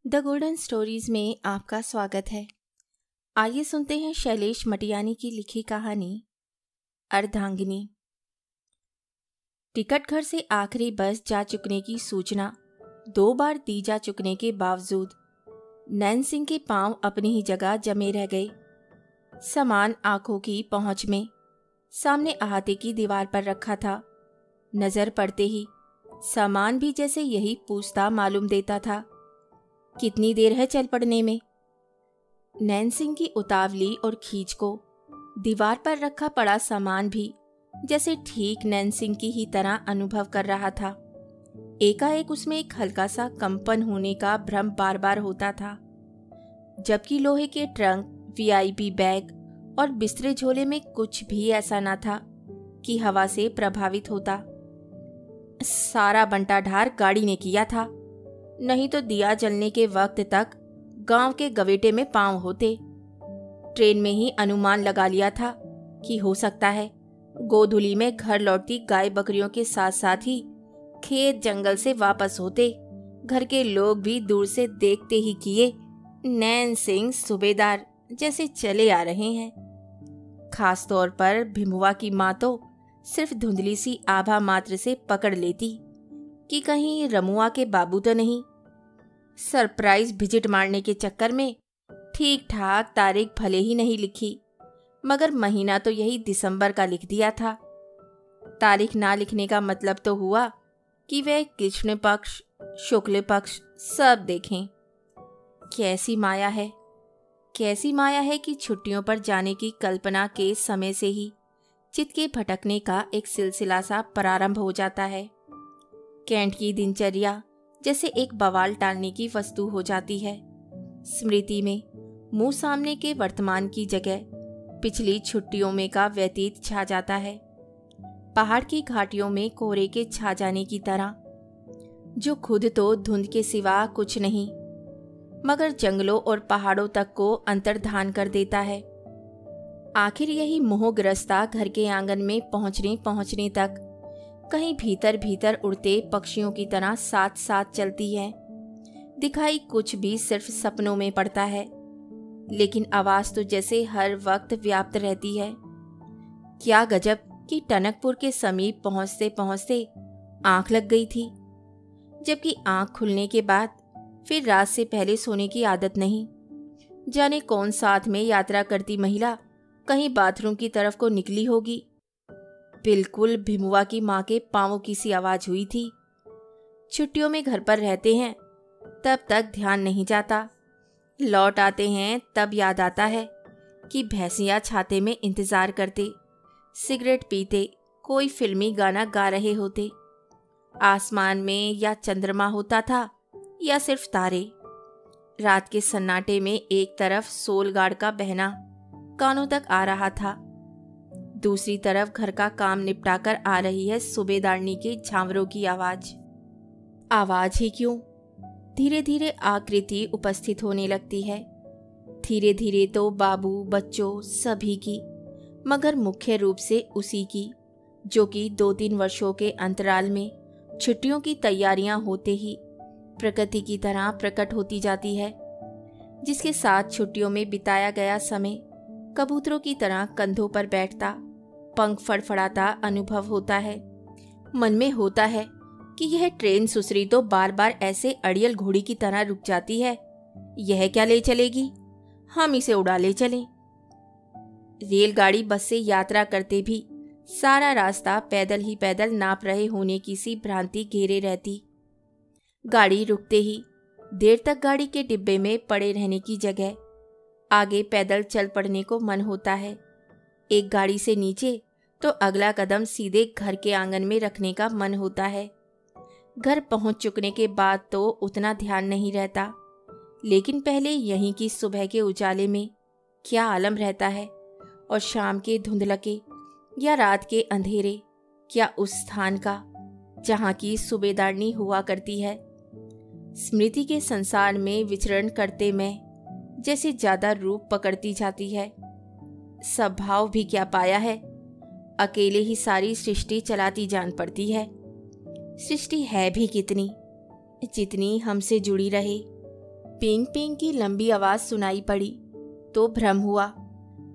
The golden stories में आपका स्वागत है। आइए सुनते हैं शैलेश मटियानी की लिखी कहानी अर्धांगिनी। टिकट घर से आखिरी बस जा चुकने की सूचना 2 बार दी जा चुकने के बावजूद नैन सिंह के पांव अपनी ही जगह जमे रह गए। सामान आंखों की पहुंच में सामने अहाते की दीवार पर रखा था। नजर पड़ते ही सामान भी जैसे यही पूछता मालूम देता था, कितनी देर है चल पड़ने में। नैन सिंह की उतावली और खींच को दीवार पर रखा पड़ा सामान भी जैसे ठीक नैन सिंह की ही तरह अनुभव कर रहा था। एकाएक उसमें एक हल्का सा कंपन होने का भ्रम बार बार होता था, जबकि लोहे के ट्रंक, वीआईपी बैग और बिस्तरे झोले में कुछ भी ऐसा न था कि हवा से प्रभावित होता। सारा बंटाढार गाड़ी ने किया था, नहीं तो दिया जलने के वक्त तक गांव के गवेटे में पांव होते। ट्रेन में ही अनुमान लगा लिया था कि हो सकता है गोधुली में घर लौटती गाय बकरियों के साथ साथ ही खेत जंगल से वापस होते। घर के लोग भी दूर से देखते ही किए नैन सिंह सूबेदार जैसे चले आ रहे हैं। खास तौर पर भिमुआ की माँ तो सिर्फ धुंधली सी आभा मात्र से पकड़ लेती कि कहीं रमुआ के बाबू तो नहीं। सरप्राइज विजिट मारने के चक्कर में ठीक ठाक तारीख भले ही नहीं लिखी, मगर महीना तो यही दिसंबर का लिख दिया था। तारीख ना लिखने का मतलब तो हुआ कि वे कृष्ण पक्ष, शुक्ल पक्ष सब देखें। कैसी माया है, कैसी माया है कि छुट्टियों पर जाने की कल्पना के समय से ही चित्त के भटकने का एक सिलसिला सा प्रारंभ हो जाता है। कैंट की दिनचर्या जैसे एक बवाल टालने की वस्तु हो जाती है। स्मृति में मुंह सामने के वर्तमान की जगह पिछली छुट्टियों में का व्यतीत छा जाता है। पहाड़ की घाटियों में कोहरे के छा जाने की तरह, जो खुद तो धुंध के सिवा कुछ नहीं, मगर जंगलों और पहाड़ों तक को अंतर्धान कर देता है। आखिर यही मोहग्रस्ता घर के आंगन में पहुंचने तक कहीं भीतर भीतर उड़ते पक्षियों की तरह साथ साथ चलती है। दिखाई कुछ भी सिर्फ सपनों में पड़ता है, लेकिन आवाज तो जैसे हर वक्त व्याप्त रहती है। क्या गजब कि टनकपुर के समीप पहुंचते पहुंचते आंख लग गई थी, जबकि आंख खुलने के बाद फिर रात से पहले सोने की आदत नहीं। जाने कौन साथ में यात्रा करती महिला कहीं बाथरूम की तरफ को निकली होगी। बिल्कुल भिमुआ की माँ के पांवों की सी आवाज हुई थी। छुट्टियों में घर पर रहते हैं तब तक ध्यान नहीं जाता, लौट आते हैं तब याद आता है कि भैंसिया छाते में इंतजार करते, सिगरेट पीते, कोई फिल्मी गाना गा रहे होते। आसमान में या चंद्रमा होता था या सिर्फ तारे। रात के सन्नाटे में एक तरफ सोलगाड़ का बहना कानों तक आ रहा था, दूसरी तरफ घर का काम निपटाकर आ रही है सूबेदारनी के झांवरों की आवाज ही क्यों, धीरे धीरे आकृति उपस्थित होने लगती है। धीरे धीरे तो बाबू, बच्चों सभी की, मगर मुख्य रूप से उसी की, जो कि 2-3 वर्षों के अंतराल में छुट्टियों की तैयारियां होते ही प्रकृति की तरह प्रकट होती जाती है, जिसके साथ छुट्टियों में बिताया गया समय कबूतरों की तरह कंधों पर बैठता, पंख फड़फड़ाता अनुभव होता है। मन में होता है कि यह ट्रेन सुसरी तो बार बार ऐसे अड़ियल घोड़ी की तरह रुक जाती है, यह क्या ले चलेगी, हम इसे उड़ा ले चलें। रेलगाड़ी बस से यात्रा करते भी सारा रास्ता पैदल ही पैदल नाप रहे होने की सी भ्रांति घेरे रहती। गाड़ी रुकते ही देर तक गाड़ी के डिब्बे में पड़े रहने की जगह आगे पैदल चल पड़ने को मन होता है। एक गाड़ी से नीचे तो अगला कदम सीधे घर के आंगन में रखने का मन होता है। घर पहुंच चुकने के बाद तो उतना ध्यान नहीं रहता, लेकिन पहले यहीं की सुबह के उजाले में क्या आलम रहता है, और शाम के धुंधलके या रात के अंधेरे क्या उस स्थान का जहाँ की सूबेदारनी हुआ करती है। स्मृति के संसार में विचरण करते मैं जैसे ज्यादा रूप पकड़ती जाती है। स्वभाव भी क्या पाया है, अकेले ही सारी सृष्टि चलाती जान पड़ती है। सृष्टि है भी कितनी, जितनी हमसे जुड़ी रहे, पींग पींग की लंबी आवाज सुनाई पड़ी तो भ्रम हुआ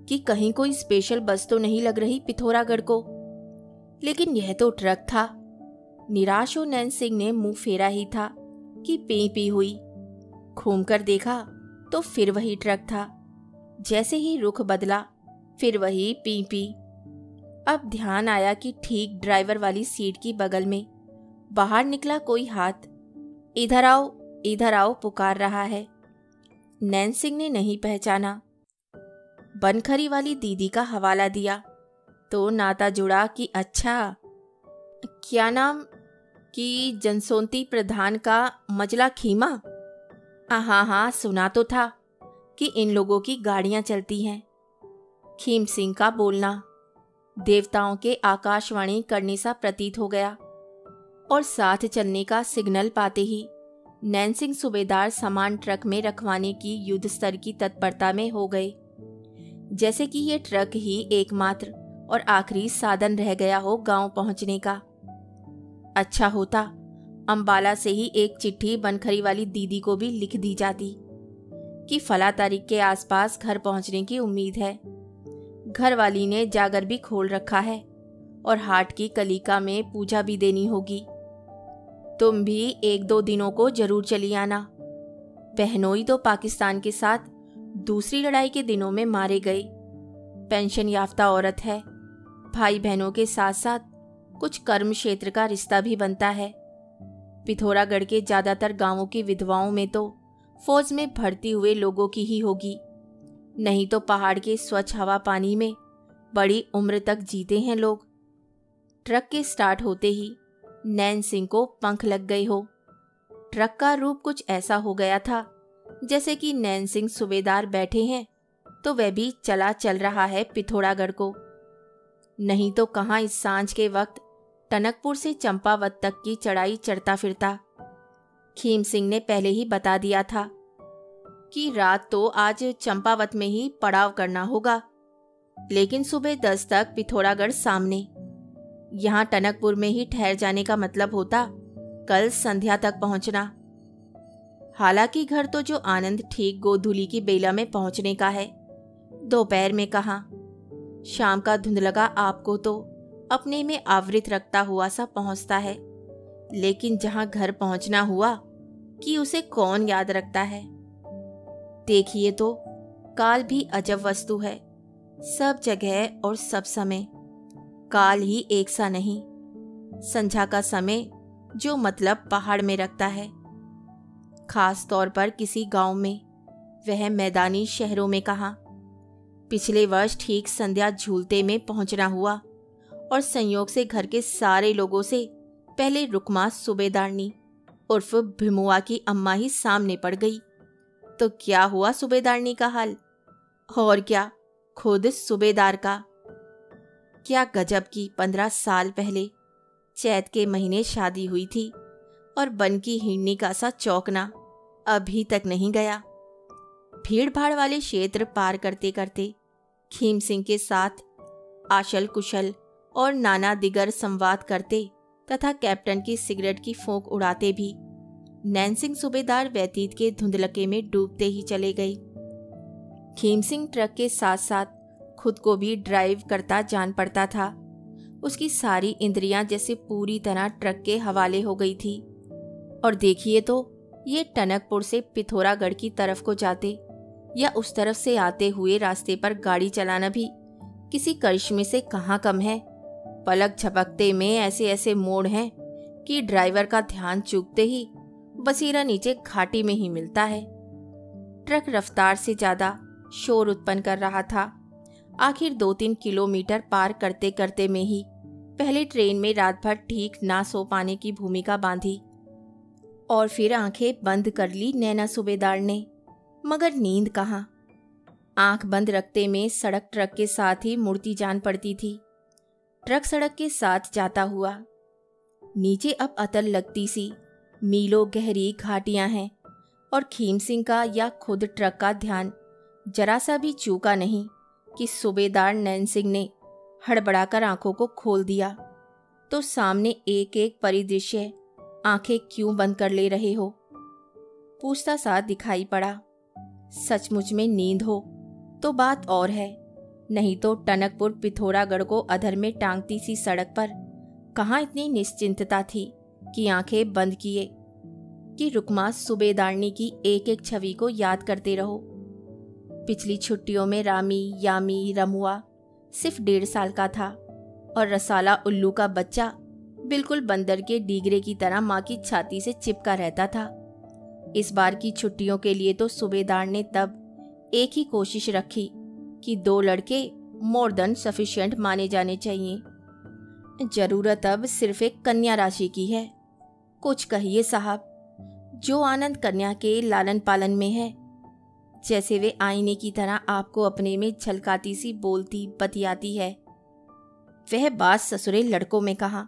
कि कहीं कोई स्पेशल बस तो नहीं लग रही पिथौरागढ़ को, लेकिन यह तो ट्रक था। निराश हो नैन सिंह ने मुंह फेरा ही था कि पी पी हुई। घूमकर देखा तो फिर वही ट्रक था। जैसे ही रुख बदला फिर वही पी पी। अब ध्यान आया कि ठीक ड्राइवर वाली सीट की बगल में बाहर निकला कोई हाथ। इधर आओ पुकार रहा है। नैन सिंह ने नहीं पहचाना। बनखरी वाली दीदी का हवाला दिया तो नाता जुड़ा कि अच्छा, क्या नाम कि जनसोंती प्रधान का मजला खीमा। हाँ सुना तो था कि इन लोगों की गाड़ियां चलती हैं। खीम सिंह का बोलना देवताओं के आकाशवाणी करने सा प्रतीत हो गया और साथ चलने का सिग्नल पाते ही नैन सिंह सूबेदार सामान ट्रक में रखवाने की युद्ध स्तर की तत्परता में हो गए, जैसे कि ये ट्रक ही एकमात्र और आखिरी साधन रह गया हो गांव पहुंचने का। अच्छा होता अंबाला से ही एक चिट्ठी बनखरी वाली दीदी को भी लिख दी जाती कि फला तारीख के आसपास घर पहुंचने की उम्मीद है। घर वाली ने जागर भी खोल रखा है और हाट की कलिका में पूजा भी देनी होगी। तुम भी 1-2 दिनों को जरूर चली आना। बहनोई तो पाकिस्तान के साथ दूसरी लड़ाई के दिनों में मारे गए। पेंशन याफ्ता औरत है। भाई बहनों के साथ साथ कुछ कर्म क्षेत्र का रिश्ता भी बनता है। पिथौरागढ़ के ज्यादातर गांवों की विधवाओं में तो फौज में भर्ती हुए लोगों की ही होगी, नहीं तो पहाड़ के स्वच्छ हवा पानी में बड़ी उम्र तक जीते हैं लोग। ट्रक के स्टार्ट होते ही नैन सिंह को पंख लग गए हो। ट्रक का रूप कुछ ऐसा हो गया था जैसे कि नैन सिंह सूबेदार बैठे हैं तो वह भी चल रहा है पिथौरागढ़ को। नहीं तो कहाँ इस सांझ के वक्त टनकपुर से चंपावत तक की चढ़ाई चढ़ता फिरता। खीम सिंह ने पहले ही बता दिया था कि रात तो आज चंपावत में ही पड़ाव करना होगा, लेकिन सुबह 10 तक पिथौरागढ़ सामने। यहाँ टनकपुर में ही ठहर जाने का मतलब होता कल संध्या तक पहुंचना। हालांकि घर तो जो आनंद ठीक गोधूली की बेला में पहुंचने का है, दोपहर में कहाँ। शाम का धुंधलगा आपको तो अपने में आवृत रखता हुआ सा पहुंचता है, लेकिन जहां घर पहुंचना हुआ कि उसे कौन याद रखता है। देखिए तो काल भी अजब वस्तु है। सब जगह और सब समय काल ही एक सा नहीं। संध्या का समय जो मतलब पहाड़ में रखता है, खास तौर पर किसी गांव में, वह मैदानी शहरों में कहाँ। पिछले वर्ष ठीक संध्या झूलते में पहुंचना हुआ और संयोग से घर के सारे लोगों से पहले रुकमा सूबेदारनी उर्फ भिमुआ की अम्मा ही सामने पड़ गई। तो क्या हुआ सूबेदारनी का हाल, और क्या खुद सूबेदार का। क्या गजब की 15 साल पहले चैत के महीने शादी हुई थी और बन की हिरनी का सा चौंकना अभी तक नहीं गया। भीड़ भाड़ वाले क्षेत्र पार करते करते खीम सिंह के साथ आशल कुशल और नाना दिगर संवाद करते तथा कैप्टन की सिगरेट की फूंक उड़ाते भी नैन सिंह सूबेदार व्यतीत के धुंधलके में डूबते ही चले गए। खीम सिंह ट्रक के साथ साथ खुद को भी ड्राइव करता जान पड़ता था। उसकी सारी इंद्रियां जैसे पूरी तरह ट्रक के हवाले हो गई थी। और देखिए तो ये टनकपुर से पिथौरागढ़ की तरफ को जाते या उस तरफ से आते हुए रास्ते पर गाड़ी चलाना भी किसी करिश्मे से कहाँ कम है। पलक झपकते में ऐसे ऐसे मोड़ हैं कि ड्राइवर का ध्यान चूकते ही बसीरा नीचे घाटी में ही मिलता है। ट्रक रफ्तार से ज्यादा शोर उत्पन्न कर रहा था। आखिर 2-3 किलोमीटर पार करते करते में ही पहले ट्रेन में रात भर ठीक ना सो पाने की भूमिका बांधी और फिर आंखें बंद कर ली नैना सूबेदार ने, मगर नींद कहाँ। आंख बंद रखते में सड़क ट्रक के साथ ही मुड़ती जान पड़ती थी। ट्रक सड़क के साथ जाता हुआ नीचे अब अतल लगती सी मीलों गहरी घाटियां हैं और खीम सिंह का या खुद ट्रक का ध्यान जरा सा भी चूका नहीं कि सूबेदार नैन सिंह ने हड़बड़ाकर आंखों को खोल दिया तो सामने एक एक परिदृश्य आंखें क्यों बंद कर ले रहे हो। पूछता सा दिखाई पड़ा। सचमुच में नींद हो तो बात और है, नहीं तो टनकपुर पिथौरागढ़ को अधर में टांगती सी सड़क पर कहाँ इतनी निश्चिंतता थी कि आंखें बंद किए कि रुकमा सूबेदारनी की एक एक छवि को याद करते रहो। पिछली छुट्टियों में रामी, यामी, रमुआ सिर्फ 1.5 साल का था और रसाला उल्लू का बच्चा बिल्कुल बंदर के डीगरे की तरह माँ की छाती से चिपका रहता था। इस बार की छुट्टियों के लिए तो सूबेदार ने तब एक ही कोशिश रखी कि 2 लड़के मोर देन सफिशिएंट माने जाने चाहिए। जरूरत अब सिर्फ एक कन्या राशि की है। कुछ कहिए साहब, जो आनंद कन्या के लालन पालन में है, जैसे वे आईने की तरह आपको अपने में झलकाती सी बोलती बतियाती है, वह बात ससुरे लड़कों में कहा।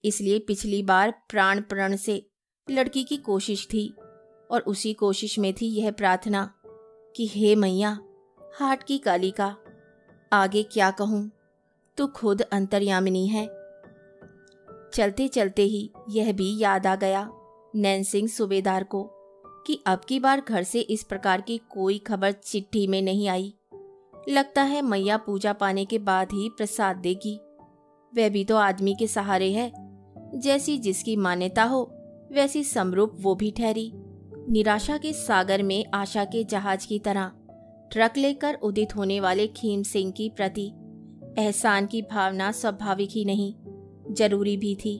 इसलिए पिछली बार प्राण प्रण से लड़की की कोशिश थी और उसी कोशिश में थी यह प्रार्थना कि हे मैया हाट की कालिका, आगे क्या कहूँ, तू खुद अंतर्यामिनी है। चलते चलते ही यह भी याद आ गया नैनसिंह सूबेदार को कि अब की बार घर से इस प्रकार की कोई खबर चिट्ठी में नहीं आई। लगता है मैया पूजा पाने के बाद ही प्रसाद देगी। वह भी तो आदमी के सहारे है, जैसी जिसकी मान्यता हो वैसी समरूप वो भी ठहरी। निराशा के सागर में आशा के जहाज की तरह ट्रक लेकर उदित होने वाले खीम सिंह की प्रति एहसान की भावना स्वाभाविक ही नहीं, जरूरी भी थी,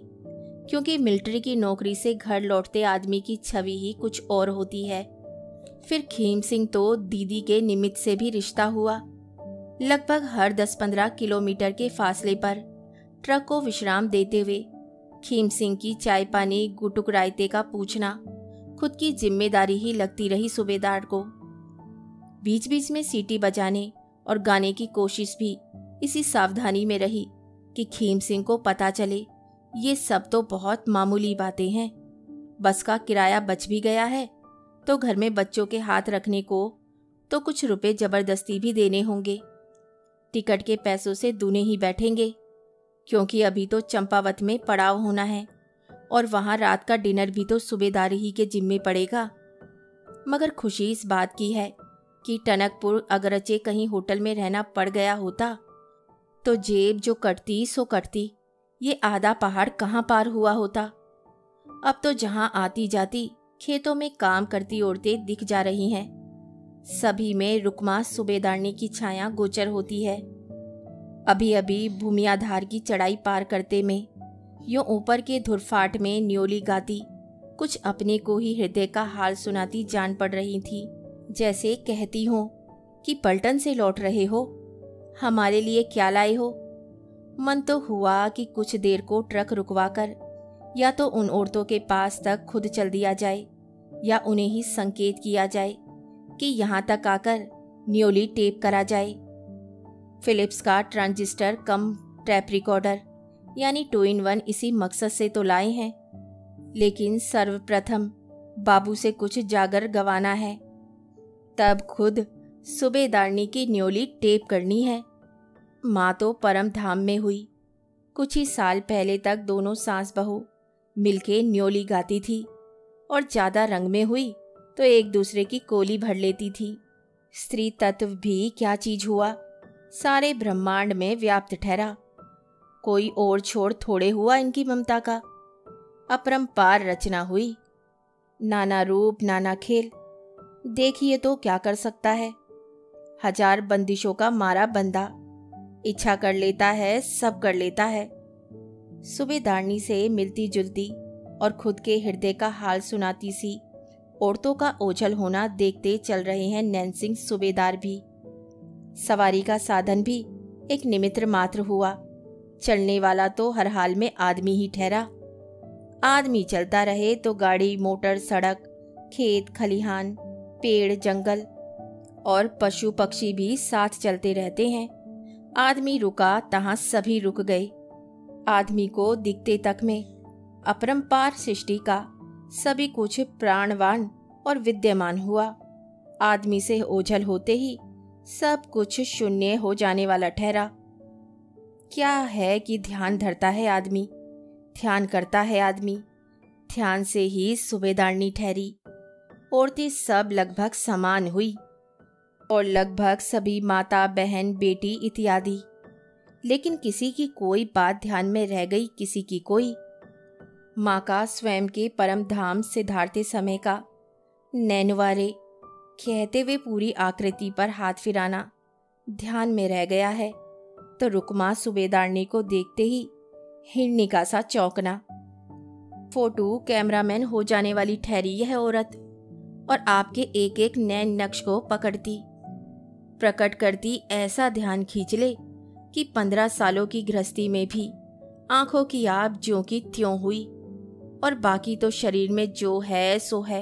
क्योंकि मिलिट्री की नौकरी से घर लौटते आदमी की छवि ही कुछ और होती है। फिर खीम सिंह तो दीदी के निमित्त से भी रिश्ता हुआ। लगभग हर 10-15 किलोमीटर के फासले पर ट्रक को विश्राम देते हुए खीम सिंह की चाय पानी गुटुक रायते का पूछना खुद की जिम्मेदारी ही लगती रही सूबेदार को। बीच बीच में सीटी बजाने और गाने की कोशिश भी इसी सावधानी में रही कि खीम सिंह को पता चले ये सब तो बहुत मामूली बातें हैं। बस का किराया बच भी गया है तो घर में बच्चों के हाथ रखने को तो कुछ रुपए जबरदस्ती भी देने होंगे। टिकट के पैसों से दूने ही बैठेंगे, क्योंकि अभी तो चंपावत में पड़ाव होना है और वहां रात का डिनर भी तो सूबेदारी ही के जिम्मे पड़ेगा। मगर खुशी इस बात की है कि टनकपुर अगरचे कहीं होटल में रहना पड़ गया होता तो जेब जो कटती सो कटती, ये आधा पहाड़ कहाँ पार हुआ होता। अब तो जहां आती जाती खेतों में काम करती औरतें दिख जा रही हैं, सभी में रुकमा सूबेदारनी की छाया गोचर होती है। अभी अभी भूमियाधार की चढ़ाई पार करते में यूं ऊपर के धुरफाट में न्योली गाती कुछ अपने को ही हृदय का हाल सुनाती जान पड़ रही थी, जैसे कहती हो कि पलटन से लौट रहे हो, हमारे लिए क्या लाए हो। मन तो हुआ कि कुछ देर को ट्रक रुकवाकर या तो उन औरतों के पास तक खुद चल दिया जाए या उन्हें ही संकेत किया जाए कि यहाँ तक आकर न्योली टेप करा जाए। फिलिप्स का ट्रांजिस्टर कम टैप रिकॉर्डर यानी 2-in-1 इसी मकसद से तो लाए हैं, लेकिन सर्वप्रथम बाबू से कुछ जागर गंवाना है, तब खुद सूबेदारनी की न्योली टेप करनी है। माँ तो परम धाम में हुई। कुछ ही साल पहले तक दोनों सास बहू मिलके न्योली गाती थी और ज्यादा रंग में हुई तो एक दूसरे की कोली भर लेती थी। स्त्री तत्व भी क्या चीज हुआ, सारे ब्रह्मांड में व्याप्त ठहरा। कोई और छोड़ थोड़े हुआ इनकी ममता का। अपरंपार रचना हुई, नाना रूप नाना खेल। देखिए तो क्या कर सकता है। 1000 बंदिशों का मारा बंदा, इच्छा कर लेता है सब कर लेता है। सूबेदारनी से मिलती जुलती और खुद के हृदय का हाल सुनाती सी औरतों का ओझल होना देखते चल रहे हैं नैनसिंह सूबेदार भी। सवारी का साधन भी एक निमित्त मात्र हुआ, चलने वाला तो हर हाल में आदमी ही ठहरा। आदमी चलता रहे तो गाड़ी मोटर सड़क खेत खलिहान पेड़ जंगल और पशु पक्षी भी साथ चलते रहते हैं। आदमी रुका तहां सभी रुक गए। आदमी को दिखते तक में अपरंपार सृष्टि का सभी कुछ प्राणवान और विद्यमान हुआ। आदमी से ओझल होते ही सब कुछ शून्य हो जाने वाला ठहरा। क्या है कि ध्यान धरता है आदमी, ध्यान करता है आदमी, ध्यान से ही सूबेदारनी ठहरी। औरतें सब लगभग समान हुई और लगभग सभी माता, बहन, बेटी इत्यादि। लेकिन किसी की कोई बात ध्यान में रह गई, किसी की कोई। माँ का स्वयं के परम धाम सिधारते समय का नैनवारे कहते हुए पूरी आकृति पर हाथ फिराना ध्यान में रह गया है, तो रुकमा सूबेदारनी को देखते ही हिरनिका सा चौंकना। फोटो कैमरामैन हो जाने वाली ठहरी यह औरत और आपके एक एक नैन नक्श को पकड़ती, प्रकट करती ऐसा ध्यान खींच ले कि 15 सालों की गृहस्थी में भी आंखों की आब ज्यों की त्यों हुई, और बाकी तो शरीर में जो है सो है,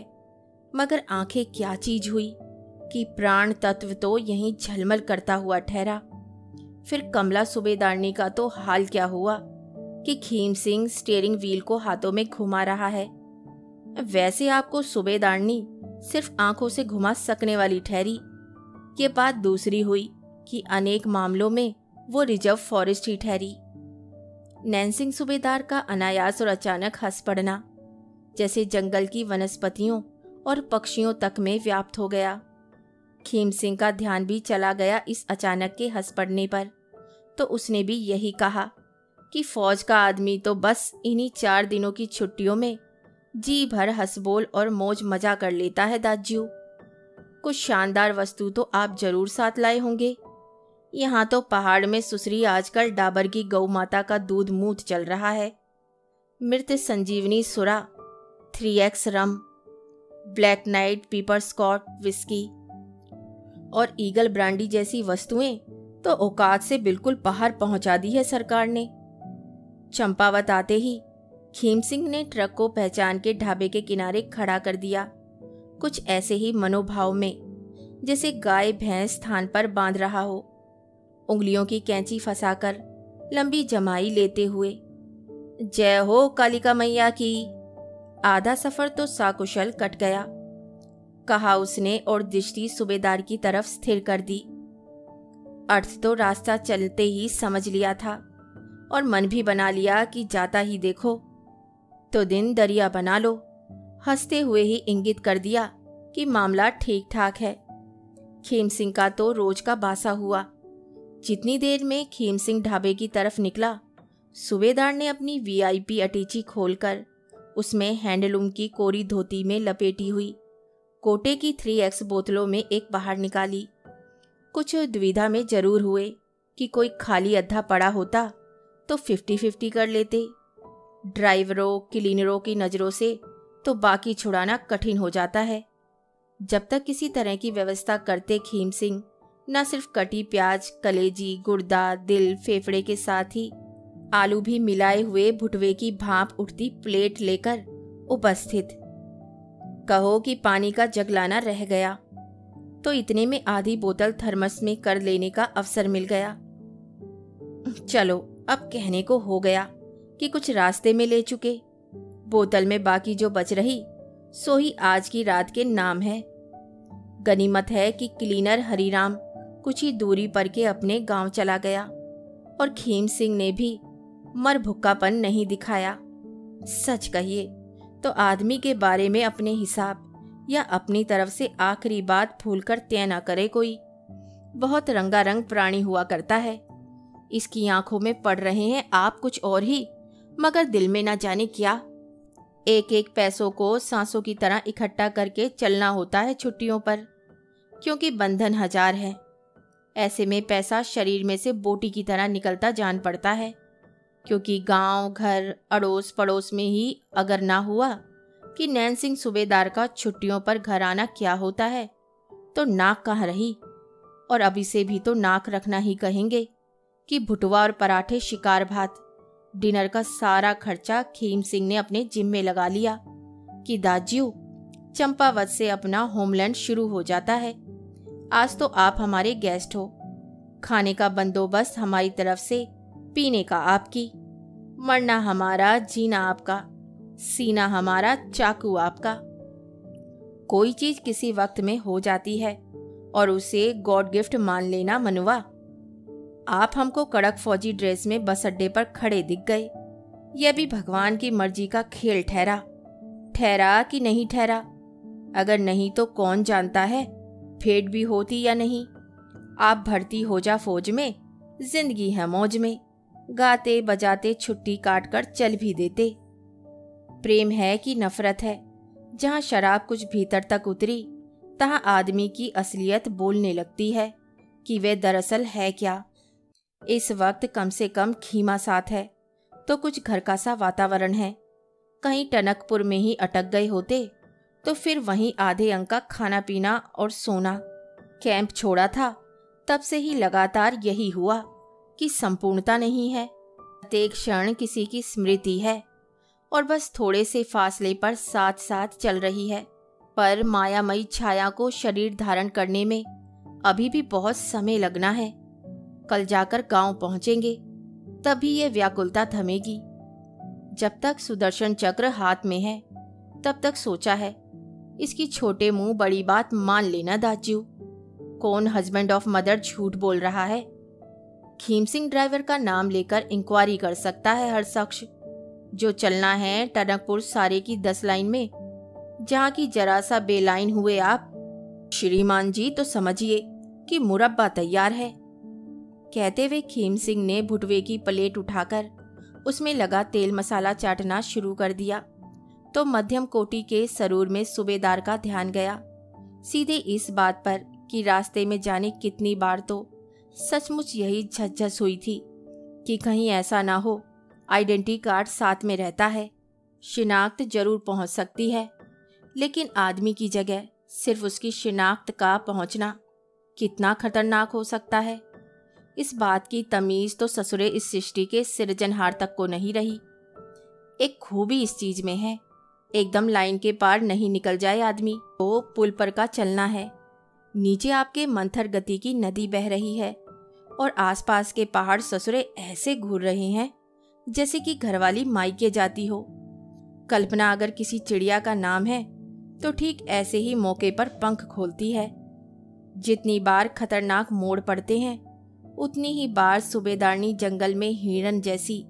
मगर आंखें क्या चीज हुई कि प्राण तत्व तो यहीं झलमल करता हुआ ठहरा। फिर कमला सूबेदारनी का तो हाल क्या हुआ कि खीम सिंह स्टीयरिंग व्हील को हाथों में घुमा रहा है। वैसे आपको सूबेदारनी सिर्फ आंखों से घुमा सकने वाली ठहरी। ये बात दूसरी हुई कि अनेक मामलों में वो रिजर्व फॉरेस्ट ही ठहरी। नैनसिंह सूबेदार का अनायास और अचानक हंस पड़ना जैसे जंगल की वनस्पतियों और पक्षियों तक में व्याप्त हो गया। खीम सिंह का ध्यान भी चला गया इस अचानक के हंस पड़ने पर, तो उसने भी यही कहा कि फौज का आदमी तो बस इन्हीं 4 दिनों की छुट्टियों में जी भर हंसबोल और मौज मजा कर लेता है दाज्यू। कुछ शानदार वस्तु तो आप जरूर साथ लाए होंगे। यहाँ तो पहाड़ में सुसरी आजकल डाबर की गौ माता का दूध मूत चल रहा है। मृत संजीवनी सुरा, 3X रम, ब्लैक नाइट पीपर स्कॉट विस्की और ईगल ब्रांडी जैसी वस्तुएं तो औकात से बिल्कुल बाहर पहुंचा दी है सरकार ने। चंपावत आते ही खीम सिंह ने ट्रक को पहचान के ढाबे के किनारे खड़ा कर दिया, कुछ ऐसे ही मनोभाव में जैसे गाय भैंस स्थान पर बांध रहा हो, उंगलियों की कैंची फंसाकर लंबी जमाई लेते हुए। जय हो कालिका मैया की। आधा सफर तो साकुशल कट गया, कहा उसने और दृष्टि सूबेदार की तरफ स्थिर कर दी। अर्थ तो रास्ता चलते ही समझ लिया था और मन भी बना लिया कि जाता ही देखो तो दिन दरिया बना लो। हंसते हुए ही इंगित कर दिया कि मामला ठीक ठाक है। खीम सिंह का तो रोज का बासा हुआ। जितनी देर में खीम सिंह ढाबे की तरफ निकला, सूबेदार ने अपनी VIP अटैची खोलकर उसमें हैंडलूम की कोरी धोती में लपेटी हुई कोटे की 3X बोतलों में एक बाहर निकाली। कुछ दुविधा में जरूर हुए कि कोई खाली अद्धा पड़ा होता तो 50-50 कर लेते। ड्राइवरों क्लीनरों की नज़रों से तो बाकी छुड़ाना कठिन हो जाता है। जब तक किसी तरह की व्यवस्था करते खीम सिंह न सिर्फ कटी प्याज, कलेजी, गुर्दा, दिल, फेफड़े के साथ ही आलू भी मिलाए हुए भुटवे की भाप उठती प्लेट लेकर उपस्थित। कहो कि पानी का जग लाना रह गया तो इतने में आधी बोतल थर्मस में कर लेने का अवसर मिल गया। चलो अब कहने को हो गया कि कुछ रास्ते में ले चुके। बोतल में बाकी जो बच रही सो ही आज की रात के नाम है। गनीमत है कि क्लीनर हरिराम कुछ ही दूरी पर के अपने गांव चला गया और खीम सिंह ने भी मर भुक्कापन नहीं दिखाया। सच कहिए तो आदमी के बारे में अपने हिसाब या अपनी तरफ से आखिरी बात भूलकर तय न करे कोई। बहुत रंगारंग प्राणी हुआ करता है। इसकी आंखों में पड़ रहे हैं आप कुछ और ही, मगर दिल में ना जाने क्या। एक एक पैसों को सांसों की तरह इकट्ठा करके चलना होता है छुट्टियों पर, क्योंकि बंधन 1000 है। ऐसे में पैसा शरीर में से बोटी की तरह निकलता जान पड़ता है, क्योंकि गांव घर अड़ोस पड़ोस में ही अगर ना हुआ कि नैनसिंह सूबेदार का छुट्टियों पर घर आना क्या होता है तो नाक कहाँ रही। और अभी से भी तो नाक रखना ही कहेंगे कि भुटवा और पराठे शिकार भात डिनर का सारा खर्चा खीम सिंह ने अपने जिम्मे लगा लिया कि दाज्यू चंपावत से अपना होमलैंड शुरू हो जाता है। आज तो आप हमारे गेस्ट हो। खाने का बंदोबस्त हमारी तरफ से, पीने का आपकी। मरना हमारा, जीना आपका। सीना हमारा, चाकू आपका। कोई चीज किसी वक्त में हो जाती है और उसे गॉड गिफ्ट मान लेना मनुआ। आप हमको कड़क फौजी ड्रेस में बस अड्डे पर खड़े दिख गए। यह भी भगवान की मर्जी का खेल ठहरा कि नहीं ठहरा। अगर नहीं तो कौन जानता है भेंट भी होती या नहीं। आप भर्ती हो जा फौज में, जिंदगी है मौज में, गाते बजाते छुट्टी काट कर चल भी देते। प्रेम है कि नफरत है, जहाँ शराब कुछ भीतर तक उतरी तहाँ आदमी की असलियत बोलने लगती है कि वे दरअसल है क्या। इस वक्त कम से कम खीमा साथ है तो कुछ घर का सा वातावरण है। कहीं टनकपुर में ही अटक गए होते तो फिर वहीं आधे अंक का खाना पीना और सोना। कैंप छोड़ा था तब से ही लगातार यही हुआ कि संपूर्णता नहीं है। प्रत्येक क्षण किसी की स्मृति है और बस थोड़े से फासले पर साथ साथ चल रही है। पर मायामयी छाया को शरीर धारण करने में अभी भी बहुत समय लगना है। कल जाकर गांव पहुंचेंगे, तभी ये व्याकुलता थमेगी। जब तक सुदर्शन चक्र हाथ में है तब तक सोचा है, इसकी छोटे मुंह बड़ी बात मान लेना दाजू। कौन हस्बैंड ऑफ मदर झूठ बोल रहा है? खीम सिंह ड्राइवर का नाम लेकर इंक्वायरी कर सकता है हर शख्स। जो चलना है टनकपुर सारे की 10 लाइन में, जहाँ की जरा सा बेलाइन हुए आप श्रीमान जी तो समझिए कि मुरब्बा तैयार है। कहते हुए खीम सिंह ने भुटवे की प्लेट उठाकर उसमें लगा तेल मसाला चाटना शुरू कर दिया तो मध्यम कोटि के सरूर में सूबेदार का ध्यान गया सीधे इस बात पर कि रास्ते में जाने कितनी बार तो सचमुच यही झसझस हुई थी कि कहीं ऐसा ना हो आइडेंटिटी कार्ड साथ में रहता है, शिनाख्त जरूर पहुंच सकती है, लेकिन आदमी की जगह सिर्फ उसकी शिनाख्त का पहुंचना कितना खतरनाक हो सकता है। इस बात की तमीज तो ससुरे इस सृष्टि के सृजनहार तक को नहीं रही। एक खूबी इस चीज में है, एकदम लाइन के पार नहीं निकल जाए आदमी तो पुल पर का चलना है। नीचे आपके मंथर गति की नदी बह रही है और आसपास के पहाड़ ससुरे ऐसे घूर रहे हैं जैसे कि घरवाली मायके जाती हो। कल्पना अगर किसी चिड़िया का नाम है तो ठीक ऐसे ही मौके पर पंख खोलती है। जितनी बार खतरनाक मोड़ पड़ते हैं उतनी ही बार सूबेदारनी जंगल में हिरन जैसी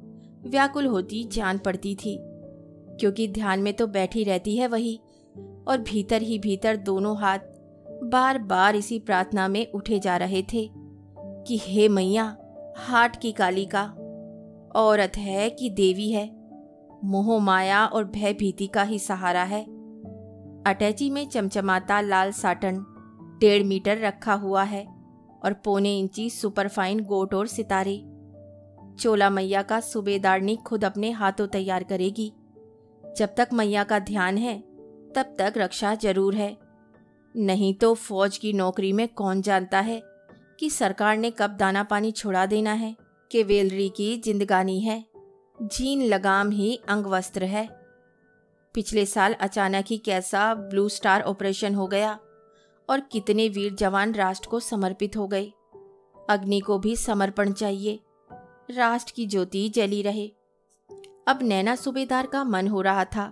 व्याकुल होती जान पड़ती थी, क्योंकि ध्यान में तो बैठी रहती है वही, और भीतर ही भीतर दोनों हाथ बार बार इसी प्रार्थना में उठे जा रहे थे कि हे मैया, हाट की काली का, औरत है कि देवी है, मोह माया और भय भीति का ही सहारा है। अटैची में चमचमाता लाल साटन 1.5 मीटर रखा हुआ है और 1.25 इंची सुपरफाइन गोट और सितारे। चोला मैया का सूबेदारनी खुद अपने हाथों तैयार करेगी। जब तक मैया का ध्यान है तब तक रक्षा जरूर है, नहीं तो फौज की नौकरी में कौन जानता है कि सरकार ने कब दाना पानी छुड़ा देना है। केवेलरी की जिंदगानी है, जीन लगाम ही अंग वस्त्र है। पिछले साल अचानक ही कैसा ब्लू स्टार ऑपरेशन हो गया और कितने वीर जवान राष्ट्र को समर्पित हो गए। अग्नि को भी समर्पण चाहिए, राष्ट्र की ज्योति जली रहे। अब नैना सूबेदार का मन हो रहा था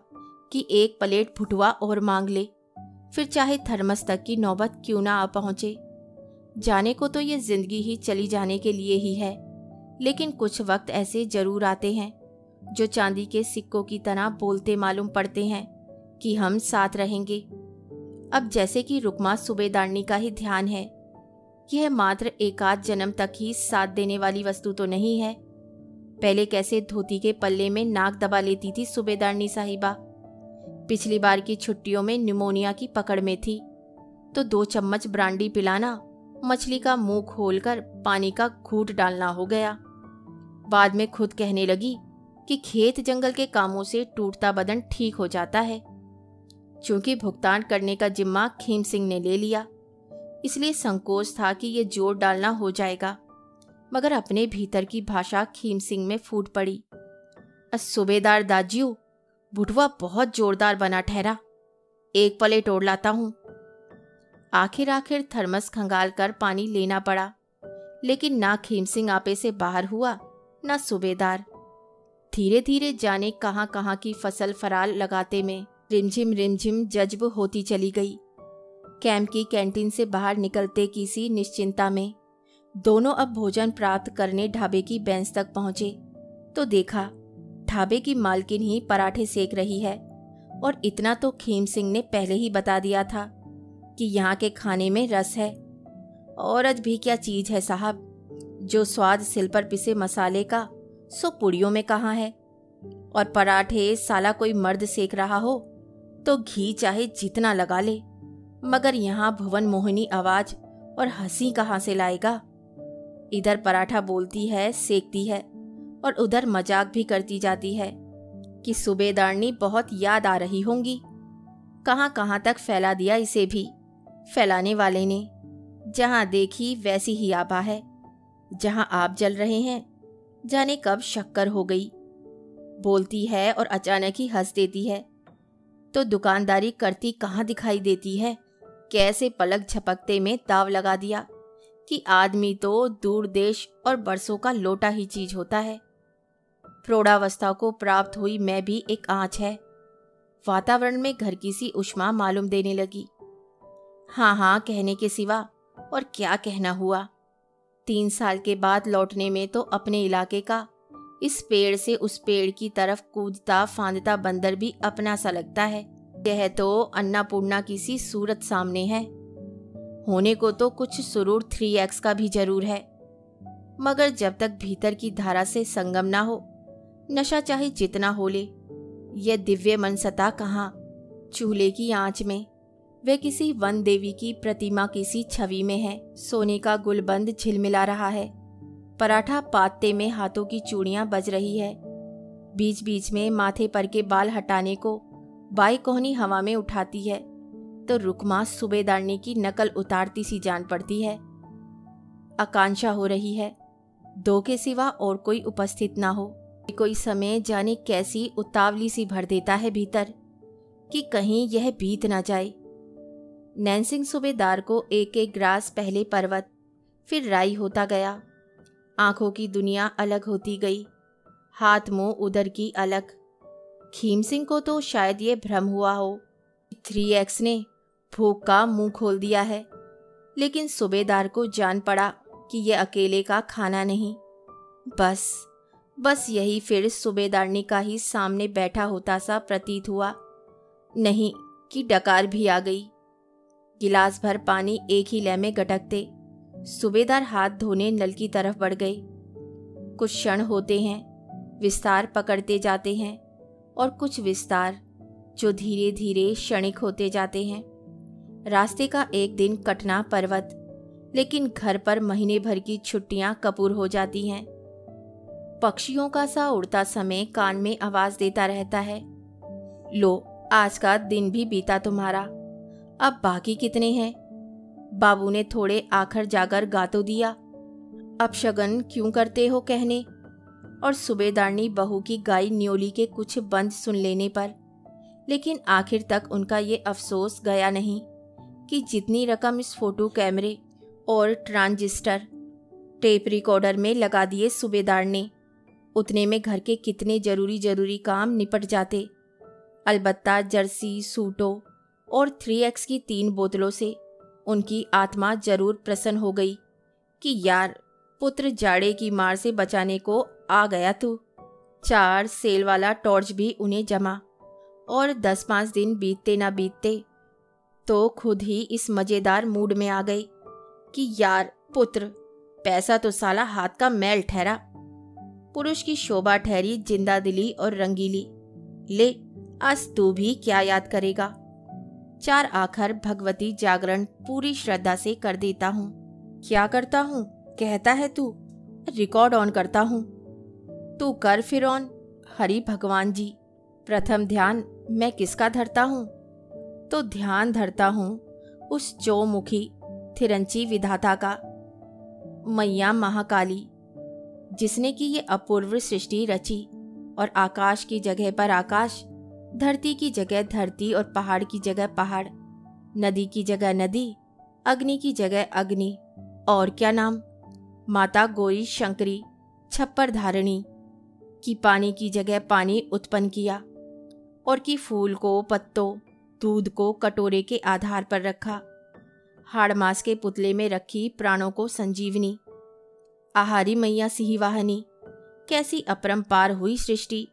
कि एक प्लेट भुटवा और मांग ले, फिर चाहे थर्मस तक की नौबत क्यों ना आ पहुंचे। जाने को तो ये जिंदगी ही चली जाने के लिए ही है, लेकिन कुछ वक्त ऐसे जरूर आते हैं जो चांदी के सिक्कों की तरह बोलते मालूम पड़ते हैं कि हम साथ रहेंगे। अब जैसे कि रुकमा सूबेदारनी का ही ध्यान है, यह मात्र एकाध जन्म तक ही साथ देने वाली वस्तु तो नहीं है। पहले कैसे धोती के पल्ले में नाक दबा लेती थी सूबेदारनी साहिबा। पिछली बार की छुट्टियों में निमोनिया की पकड़ में थी तो 2 चम्मच ब्रांडी पिलाना मछली का मुंह खोलकर पानी का घूंट डालना हो गया। बाद में खुद कहने लगी कि खेत जंगल के कामों से टूटता बदन ठीक हो जाता है। चूंकि भुगतान करने का जिम्मा खीम सिंह ने ले लिया, इसलिए संकोच था कि ये जोर डालना हो जाएगा, मगर अपने भीतर की भाषा खीम सिंह में फूट पड़ी। सूबेदार दाजियो, भुटवा बहुत जोरदार बना ठहरा, 1 प्लेट और लाता हूँ। आखिर थर्मस खंगाल कर पानी लेना पड़ा, लेकिन ना खीम सिंह आपे से बाहर हुआ ना सूबेदार। धीरे धीरे जाने कहाँ कहाँ की फसल फराल लगाते में रिमझिम जज्ब होती चली गई। कैंप की कैंटीन से बाहर निकलते किसी निश्चिंता में दोनों अब भोजन प्राप्त करने ढाबे की बेंच तक पहुंचे तो देखा ढाबे की मालकिन ही पराठे सेक रही है और इतना तो खीम सिंह ने पहले ही बता दिया था कि यहाँ के खाने में रस है। औरत भी क्या चीज है साहब, जो स्वाद सिल पर पिसे मसाले का सो पुड़ियों में कहाँ है। और पराठे साला कोई मर्द सेक रहा हो तो घी चाहे जितना लगा ले, मगर यहाँ भुवन मोहिनी आवाज और हंसी कहाँ से लाएगा। इधर पराठा बोलती है, सेकती है, और उधर मजाक भी करती जाती है कि सूबेदारनी बहुत याद आ रही होंगी। कहाँ कहाँ तक फैला दिया इसे भी फैलाने वाले ने। जहाँ देखी वैसी ही आभा है। जहाँ आप जल रहे हैं जाने कब शक्कर हो गई। बोलती है और अचानक ही हंस देती है तो दुकानदारी करती कहाँ दिखाई देती है। कैसे पलक झपकते में दाव लगा दिया कि आदमी तो दूर देश और बरसों का लोटा ही चीज होता है। प्रौढ़ावस्था को प्राप्त हुई मैं भी एक आँच है। वातावरण में घर की सी उष्मा मालूम देने लगी। हाँ हाँ कहने के सिवा और क्या कहना हुआ। 3 साल के बाद लौटने में तो अपने इलाके का इस पेड़ से उस पेड़ की तरफ कूदता फांदता बंदर भी अपना सा लगता है। यह तो अन्नपूर्णा की सी सूरत सामने है। होने को तो कुछ सुरूर 3x का भी जरूर है, मगर जब तक भीतर की धारा से संगम ना हो, नशा चाहे जितना हो ले, यह दिव्य मन सता कहाँ। चूल्हे की आंच में वे किसी वन देवी की प्रतिमा किसी छवि में है। सोने का गुलबंद झिलमिला रहा है। पराठा पातते में हाथों की चूड़ियां बज रही है। बीच बीच में माथे पर के बाल हटाने को बाई कोहनी हवा में उठाती है तो रुकमा सूबेदारनी की नकल उतारती सी जान पड़ती है। आकांक्षा हो रही है 2 के सिवा और कोई उपस्थित ना हो। कोई समय जाने कैसी उतावली सी भर देता है भीतर कि कहीं यह बीत ना जाए। नैनसिंह सूबेदार को एक एक ग्रास पहले पर्वत फिर राई होता गया। आंखों की दुनिया अलग होती गई, हाथ मुंह उधर की अलग। खीम सिंह को तो शायद ये भ्रम हुआ हो 3x ने भूख का मुंह खोल दिया है, लेकिन सूबेदार को जान पड़ा कि यह अकेले का खाना नहीं। बस यही फिर सूबेदारनी का ही सामने बैठा होता सा प्रतीत हुआ। नहीं कि डकार भी आ गई। गिलास भर पानी एक ही लय में गटकते सूबेदार हाथ धोने नल की तरफ बढ़ गए। कुछ क्षण होते हैं, विस्तार पकड़ते जाते हैं, और कुछ विस्तार जो धीरे धीरे क्षणिक होते जाते हैं। रास्ते का एक दिन कटना पर्वत, लेकिन घर पर महीने भर की छुट्टियां कपूर हो जाती हैं। पक्षियों का सा उड़ता समय कान में आवाज देता रहता है, लो आज का दिन भी बीता तुम्हारा, अब बाकी कितने हैं। बाबू ने थोड़े आखर जाकर गा तो दिया, अब शगन क्यों करते हो कहने। और सूबेदारनी बहू की गाई न्योली के कुछ बंद सुन लेने पर, लेकिन आखिर तक उनका ये अफसोस गया नहीं कि जितनी रकम इस फोटो कैमरे और ट्रांजिस्टर टेप रिकॉर्डर में लगा दिए सूबेदार ने, उतने में घर के कितने जरूरी काम निपट जाते। अलबत्ता जर्सी सूटों और 3x की 3 बोतलों से उनकी आत्मा जरूर प्रसन्न हो गई कि यार पुत्र जाड़े की मार से बचाने को आ गया तू। 4 सेल वाला टॉर्च भी उन्हें जमा, और 10-5 दिन बीतते ना बीतते तो खुद ही इस मजेदार मूड में आ गए कि यार पुत्र पैसा तो साला हाथ का मैल ठहरा। पुरुष की शोभा ठहरी जिंदा दिली और रंगीली। ले आज तू भी क्या याद करेगा। 4 आखर भगवती जागरण पूरी श्रद्धा से कर देता हूँ। क्या करता हूँ कहता है तू, रिकॉर्ड ऑन करता हूँ। तू कर फिर ऑन। हरि भगवान जी, प्रथम ध्यान मैं किसका धरता हूँ? तो ध्यान धरता हूँ उस चौमुखी थिरंची विधाता का, मैया महाकाली, जिसने की ये अपूर्व सृष्टि रची और आकाश की जगह पर आकाश, धरती की जगह धरती और पहाड़ की जगह पहाड़, नदी की जगह नदी, अग्नि की जगह अग्नि, और क्या नाम, माता गौरी शंकरी छप्पर धारणी की पानी की जगह पानी उत्पन्न किया, और की फूल को पत्तों दूध को कटोरे के आधार पर रखा, हाड़ मास के पुतले में रखी प्राणों को संजीवनी। आहारी मैया सिंहवाहिनी, कैसी अपरंपार हुई सृष्टि,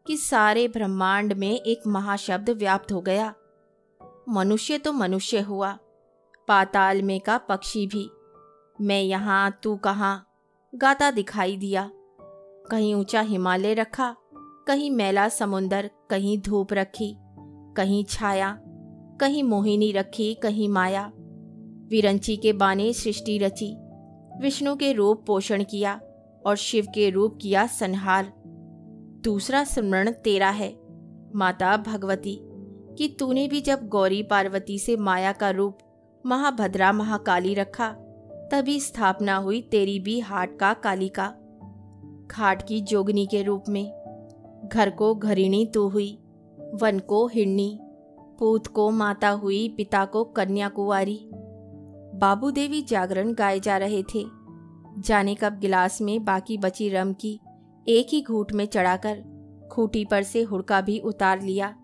कि सारे ब्रह्मांड में एक महाशब्द व्याप्त हो गया। मनुष्य तो मनुष्य हुआ, पाताल में का पक्षी भी मैं यहाँ तू कहाँ गाता दिखाई दिया। कहीं ऊंचा हिमालय रखा, कहीं मैला समुंदर, कहीं धूप रखी, कहीं छाया, कहीं मोहिनी रखी, कहीं माया। विरंची के बाने सृष्टि रची, विष्णु के रूप पोषण किया और शिव के रूप किया संहार। दूसरा स्मरण तेरा है माता भगवती कि तूने भी जब गौरी पार्वती से माया का रूप महाभद्रा महाकाली रखा, तभी स्थापना हुई तेरी भी हाट का काली का। घाट की जोगनी के रूप में घर को घरिणी तू हुई, वन को हिरणी, पूत को माता हुई, पिता को कन्या कुंवारी। बाबू देवी जागरण गाए जा रहे थे। जाने कब गिलास में बाकी बची रम की एक ही घूंट में चढ़ाकर खूंटी पर से हुड़का भी उतार लिया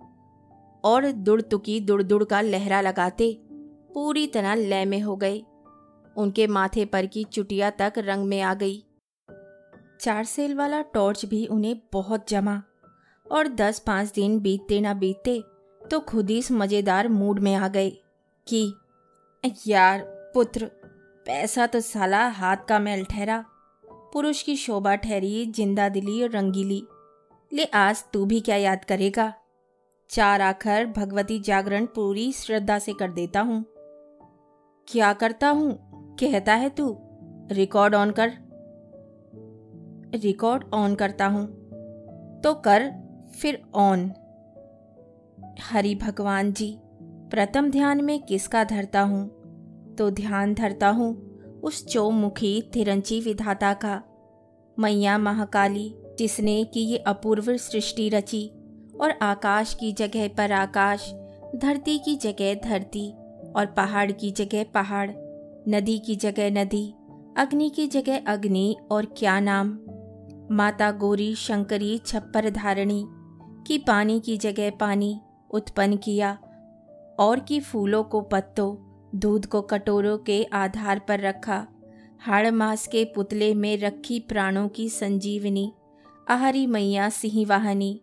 और दुड़तुकी दुड़ का लहरा लगाते पूरी तरह लय में हो गए। उनके माथे पर की चुटिया तक रंग में आ गई। 4 सेल वाला टॉर्च भी उन्हें बहुत जमा और 10-5 दिन बीतते ना बीतते तो खुद ही इस मज़ेदार मूड में आ गए कि यार पुत्र, पैसा तो साला हाथ का मैल ठहरा, पुरुष की शोभा ठहरी जिंदा दिली और रंगीली। ले आज तू भी क्या याद करेगा। 4 आखर भगवती जागरण पूरी श्रद्धा से कर देता हूँ। क्या करता हूँ कहता है तू? रिकॉर्ड ऑन कर। रिकॉर्ड ऑन करता हूँ तो कर फिर ऑन। हरि भगवान जी, प्रथम ध्यान में किसका धरता हूँ? तो ध्यान धरता हूँ उस चौमुखी तिरंची विधाता का, मैया महाकाली, जिसने की ये अपूर्व सृष्टि रची और आकाश की जगह पर आकाश, धरती की जगह धरती और पहाड़ की जगह पहाड़, नदी की जगह नदी, अग्नि की जगह अग्नि और क्या नाम, माता गौरी शंकरी छप्पर धारणी की पानी की जगह पानी उत्पन्न किया और की फूलों को पत्तों, दूध को कटोरों के आधार पर रखा, हाड़ मास के पुतले में रखी प्राणों की संजीवनी, आहारी मैया सिंहवाहिनी,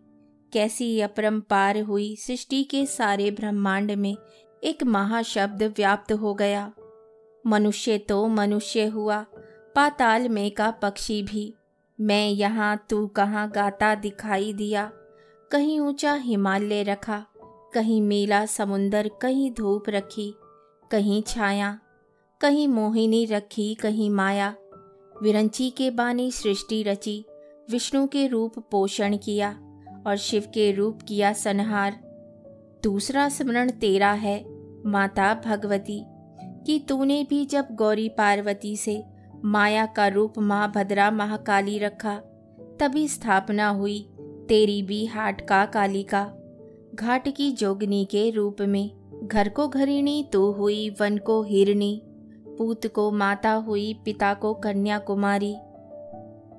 कैसी अपरंपार हुई सृष्टि के सारे ब्रह्मांड में एक महाशब्द व्याप्त हो गया। मनुष्य तो मनुष्य हुआ, पाताल में का पक्षी भी मैं यहाँ तू कहाँ गाता दिखाई दिया। कहीं ऊंचा हिमालय रखा, कहीं मेला समुंदर, कहीं धूप रखी, कहीं छाया, कहीं मोहिनी रखी, कहीं माया। विरंची के बानी सृष्टि रची, विष्णु के रूप पोषण किया और शिव के रूप किया संहार। दूसरा स्मरण तेरा है माता भगवती कि तूने भी जब गौरी पार्वती से माया का रूप महाभद्रा महाकाली रखा, तभी स्थापना हुई तेरी भी हाट का काली का। घाट की जोगनी के रूप में घर को घरिणी तो हुई, वन को हिरणी, पूत को माता हुई, पिता को कन्या कुमारी।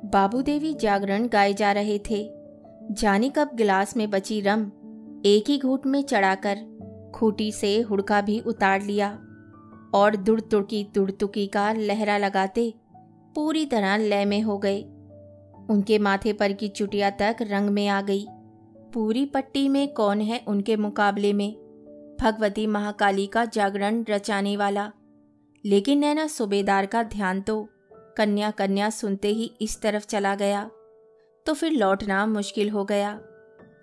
बाबू देवी जागरण गाए जा रहे थे। जाने कब गिलास में बची रम एक ही घूंट में चढ़ाकर खूंटी से हुड़का भी उतार लिया और दुड़तुकी का लहरा लगाते पूरी तरह लय में हो गए। उनके माथे पर की चुटिया तक रंग में आ गई। पूरी पट्टी में कौन है उनके मुकाबले में? भगवती महाकाली का जागरण रचाने वाला। लेकिन नैना सूबेदार का ध्यान तो कन्या कन्या सुनते ही इस तरफ चला गया, तो फिर लौटना मुश्किल हो गया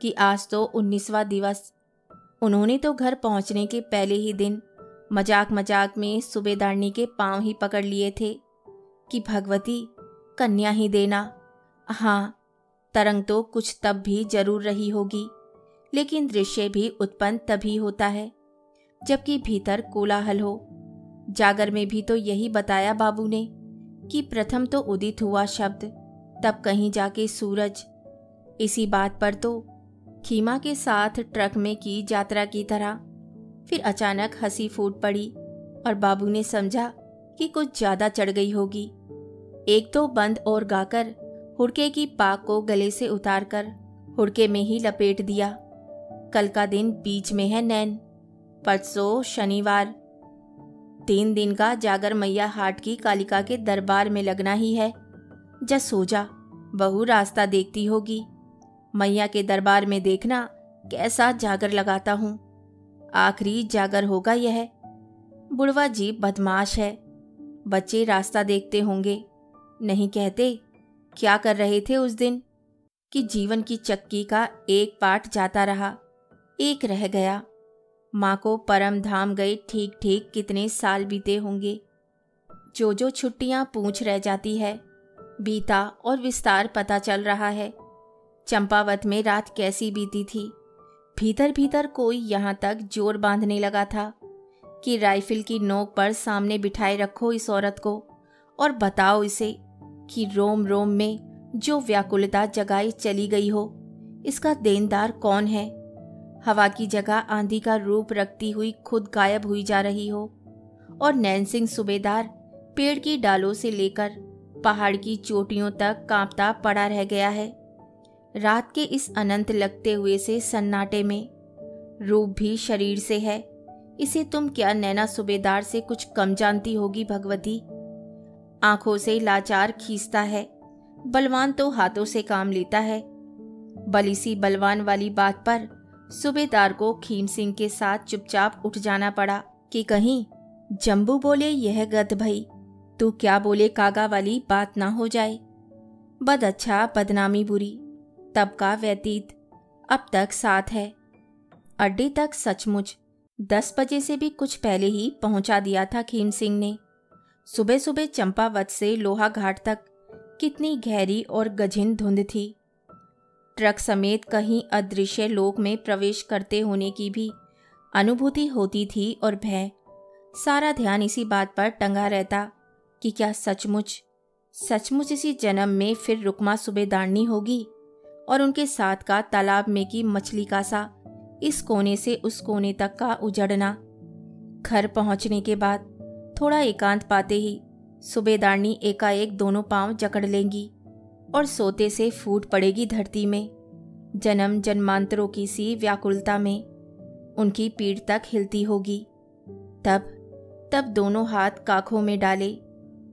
कि आज तो 19वां दिवस। उन्होंने तो घर पहुंचने के पहले ही दिन मजाक मजाक में सूबेदारनी के पांव ही पकड़ लिए थे कि भगवती कन्या ही देना। हाँ, तरंग तो कुछ तब भी जरूर रही होगी, लेकिन दृश्य भी उत्पन्न तभी होता है जबकि भीतर कोलाहल हो। जागर में भी तो यही बताया बाबू ने कि प्रथम तो उदित हुआ शब्द, तब कहीं जाके सूरज। इसी बात पर तो खीमा के साथ ट्रक में की यात्रा की तरह फिर अचानक हंसी फूट पड़ी और बाबू ने समझा कि कुछ ज्यादा चढ़ गई होगी। एक तो बंद और गाकर हुड़के की पाक को गले से उतारकर हुड़के में ही लपेट दिया। कल का दिन बीच में है नैन, परसों शनिवार। 3 दिन का जागर मैया हाट की कालिका के दरबार में लगना ही है। जा सो जा, बहू रास्ता देखती होगी। मैया के दरबार में देखना कैसा जागर लगाता हूँ। आखिरी जागर होगा यह। बुढ़वा जी बदमाश है। बच्चे रास्ता देखते होंगे, नहीं कहते क्या कर रहे थे उस दिन कि जीवन की चक्की का एक पार्ट जाता रहा, एक रह गया। माँ को परम धाम गए ठीक ठीक कितने साल बीते होंगे। जो जो छुट्टियाँ पूछ रह जाती है, बीता और विस्तार पता चल रहा है। चंपावत में रात कैसी बीती थी। भीतर भीतर कोई यहाँ तक जोर बांधने लगा था कि राइफल की नोक पर सामने बिठाए रखो इस औरत को और बताओ इसे कि रोम रोम में जो व्याकुलता जगाई चली गई हो, इसका देनदार कौन है। हवा की जगह आंधी का रूप रखती हुई खुद गायब हुई जा रही हो और नैनसिंह सूबेदार पेड़ की डालों से लेकर पहाड़ की चोटियों तक कांपता पड़ा रह गया है। रात के इस अनंत लगते हुए से सन्नाटे में रूप भी शरीर से है। इसे तुम क्या नैना सूबेदार से कुछ कम जानती होगी भगवती। आंखों से लाचार खींचता है, बलवान तो हाथों से काम लेता है। बली सी बलवान वाली बात पर सूबेदार को खीम सिंह के साथ चुपचाप उठ जाना पड़ा कि कहीं जम्बू बोले यह गध भई, तू क्या बोले कागा वाली बात ना हो जाए। बद अच्छा बदनामी बुरी, तब का व्यतीत अब तक साथ है। अड्डे तक सचमुच 10 बजे से भी कुछ पहले ही पहुंचा दिया था खीम सिंह ने। सुबह सुबह चंपावत से लोहा घाट तक कितनी गहरी और गझिन धुंध थी। ट्रक समेत कहीं अदृश्य लोक में प्रवेश करते होने की भी अनुभूति होती थी और भय। सारा ध्यान इसी बात पर टंगा रहता कि क्या सचमुच इसी जन्म में फिर रुकमा सूबेदारनी होगी और उनके साथ का तालाब में की मछली का सा इस कोने से उस कोने तक का उजड़ना। घर पहुंचने के बाद थोड़ा एकांत पाते ही सूबेदारनी एकाएक दोनों पांव जकड़ लेंगी और सोते से फूट पड़ेगी धरती में। जन्म जन्मांतरों की सी व्याकुलता में उनकी पीठ तक हिलती होगी। तब दोनों हाथ काखों में डाले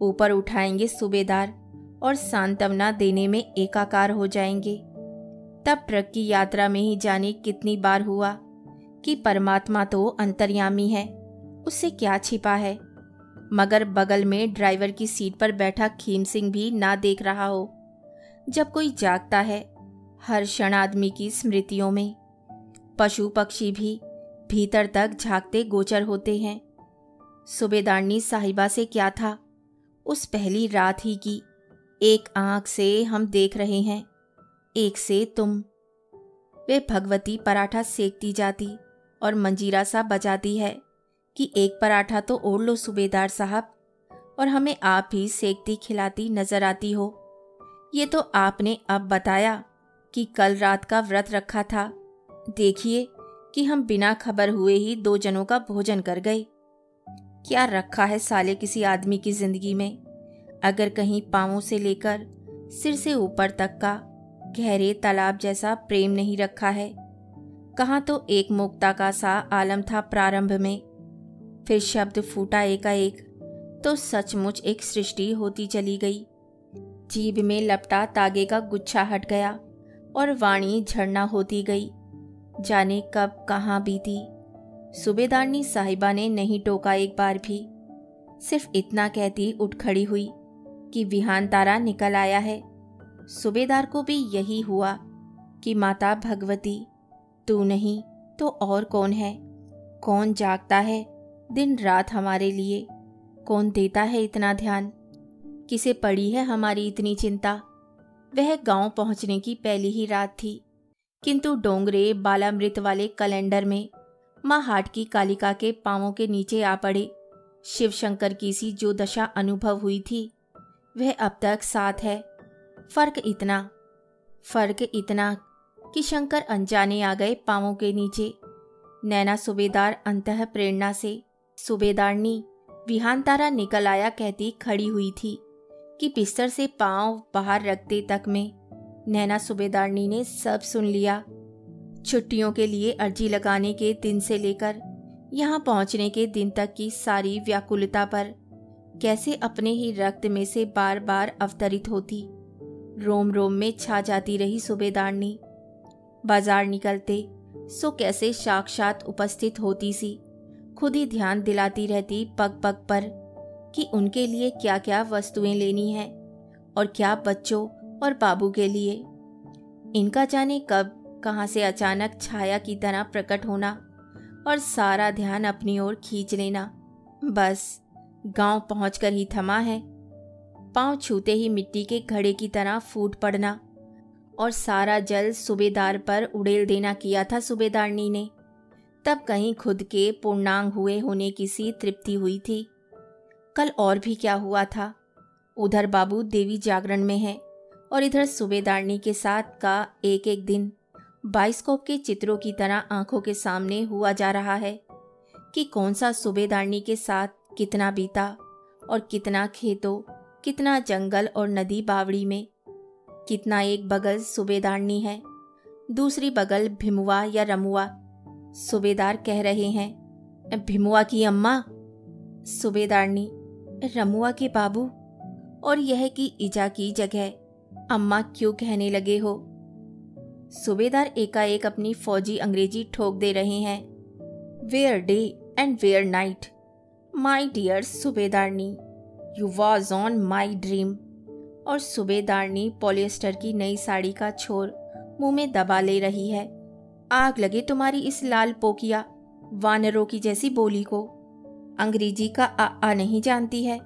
ऊपर उठाएंगे सूबेदार और सांत्वना देने में एकाकार हो जाएंगे। तब ट्रक की यात्रा में ही जाने कितनी बार हुआ कि परमात्मा तो अंतर्यामी है, उससे क्या छिपा है, मगर बगल में ड्राइवर की सीट पर बैठा खीम सिंह भी ना देख रहा हो। जब कोई जागता है हर क्षण आदमी की स्मृतियों में पशु पक्षी भी भीतर तक झांकते गोचर होते हैं। सूबेदारनी साहिबा से क्या था, उस पहली रात ही की एक आंख से हम देख रहे हैं, एक से तुम। वे भगवती पराठा सेकती जाती और मंजीरा सा बजाती है कि एक पराठा तो ओढ़ लो सूबेदार साहब, और हमें आप ही सेकती खिलाती नजर आती हो। ये तो आपने अब बताया कि कल रात का व्रत रखा था। देखिए कि हम बिना खबर हुए ही 2 जनों का भोजन कर गए। क्या रखा है साले किसी आदमी की जिंदगी में, अगर कहीं पांवों से लेकर सिर से ऊपर तक का गहरे तालाब जैसा प्रेम नहीं रखा है। कहाँ तो एक मुक्ता का सा आलम था प्रारंभ में, फिर शब्द फूटा एकाएक तो सचमुच एक सृष्टि होती चली गई। जीभ में लपटा तागे का गुच्छा हट गया और वाणी झरना होती गई। जाने कब कहाँ बीती। सूबेदारनी साहिबा ने नहीं टोका एक बार भी, सिर्फ इतना कहती उठ खड़ी हुई कि विहान तारा निकल आया है। सूबेदार को भी यही हुआ कि माता भगवती तू नहीं तो और कौन है, कौन जागता है दिन रात हमारे लिए, कौन देता है इतना ध्यान, किसे पड़ी है हमारी इतनी चिंता। वह गांव पहुंचने की पहली ही रात थी, किंतु डोंगरे बालामृत वाले कैलेंडर में माँ हाट की कालिका के पांवों के नीचे आ पड़े। शिव शंकर की सी जो दशा अनुभव हुई थी वह अब तक साथ है। फर्क इतना कि शंकर अनजाने आ गए पांवों के नीचे। नैना सूबेदार अंतः प्रेरणा से सूबेदारनी विहान तारा निकल आया कहती खड़ी हुई थी कि बिस्तर से पांव बाहर रखते तक में नैना सूबेदारनी ने सब सुन लिया। छुट्टियों के लिए अर्जी लगाने के दिन से लेकर यहाँ पहुँचने के दिन तक की सारी व्याकुलता पर कैसे अपने ही रक्त में से बार बार अवतरित होती, रोम रोम में छा जाती रही सूबेदारनी। बाजार निकलते सो कैसे साक्षात उपस्थित होती सी, खुद ही ध्यान दिलाती रहती पग पग पर कि उनके लिए क्या क्या वस्तुएं लेनी है और क्या बच्चों और बाबू के लिए। इनका जाने कब कहाँ से अचानक छाया की तरह प्रकट होना और सारा ध्यान अपनी ओर खींच लेना। बस गांव पहुंचकर ही थमा है। पांव छूते ही मिट्टी के घड़े की तरह फूट पड़ना और सारा जल सूबेदार पर उड़ेल देना किया था सूबेदारनी ने। तब कहीं खुद के पूर्णांग हुए होने की सी तृप्ति हुई थी। कल और भी क्या हुआ था। उधर बाबू देवी जागरण में है और इधर सूबेदारनी के साथ का एक एक दिन बाइस्कोप के चित्रों की तरह आंखों के सामने हुआ जा रहा है कि कौन सा सूबेदारनी के साथ कितना बीता और कितना खेतों, कितना जंगल और नदी बावड़ी में। कितना एक बगल सूबेदारनी है, दूसरी बगल भिमुआ या रमुआ। सूबेदार कह रहे हैं, भिमुआ की अम्मा। सूबेदारनी, रमुआ के बाबू। और यह कि इजा की जगह अम्मा क्यों कहने लगे हो। सूबेदार एकाएक अपनी फौजी अंग्रेजी ठोक दे रहे हैं। Where day and where night my dear सूबेदारनी, you was on my dream. और सूबेदारनी पॉलिएस्टर की नई साड़ी का छोर मुंह में दबा ले रही है। आग लगे तुम्हारी इस लाल पोकिया वानरों की जैसी बोली को। अंग्रेजी का आ नहीं जानती है,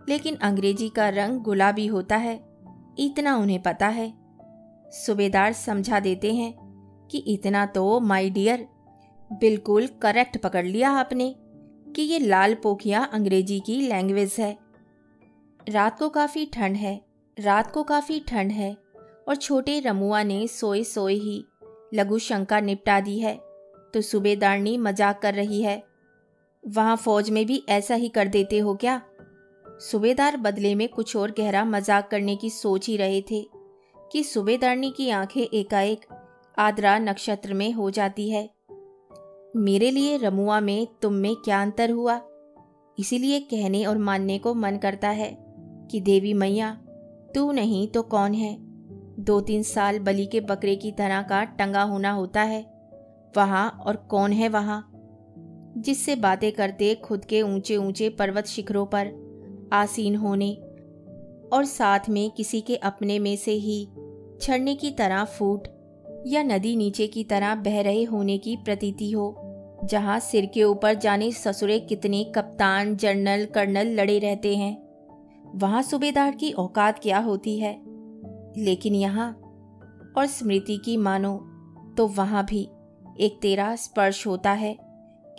लेकिन अंग्रेजी का रंग गुलाबी होता है, इतना उन्हें पता है। सूबेदार समझा देते हैं कि इतना तो माय डियर बिल्कुल करेक्ट पकड़ लिया आपने कि ये लाल पोकिया अंग्रेजी की लैंग्वेज है। रात को काफ़ी ठंड है और छोटे रमुआ ने सोए सोए ही लघु शंका निपटा दी है तो सूबेदारनी मजाक कर रही है। वहाँ फौज में भी ऐसा ही कर देते हो क्या। सूबेदार बदले में कुछ और गहरा मजाक करने की सोच ही रहे थे कि सूबेदारनी की आंखें एकाएक आद्रा नक्षत्र में हो जाती है। मेरे लिए रमुआ में तुम में क्या अंतर हुआ, इसीलिए कहने और मानने को मन करता है कि देवी मैया तू नहीं तो कौन है। 2-3 साल बलि के बकरे की तरह का टंगा होना होता है वहाँ, और कौन है वहाँ जिससे बातें करते खुद के ऊंचे ऊंचे पर्वत शिखरों पर आसीन होने और साथ में किसी के अपने में से ही झरने की तरह फूट या नदी नीचे की तरह बह रहे होने की प्रतीति हो, जहाँ सिर के ऊपर जाने ससुरे कितने कप्तान, जनरल, कर्नल लड़े रहते हैं। वहाँ सूबेदार की औकात क्या होती है। लेकिन यहाँ और स्मृति की मानो तो वहाँ भी एक तेरा स्पर्श होता है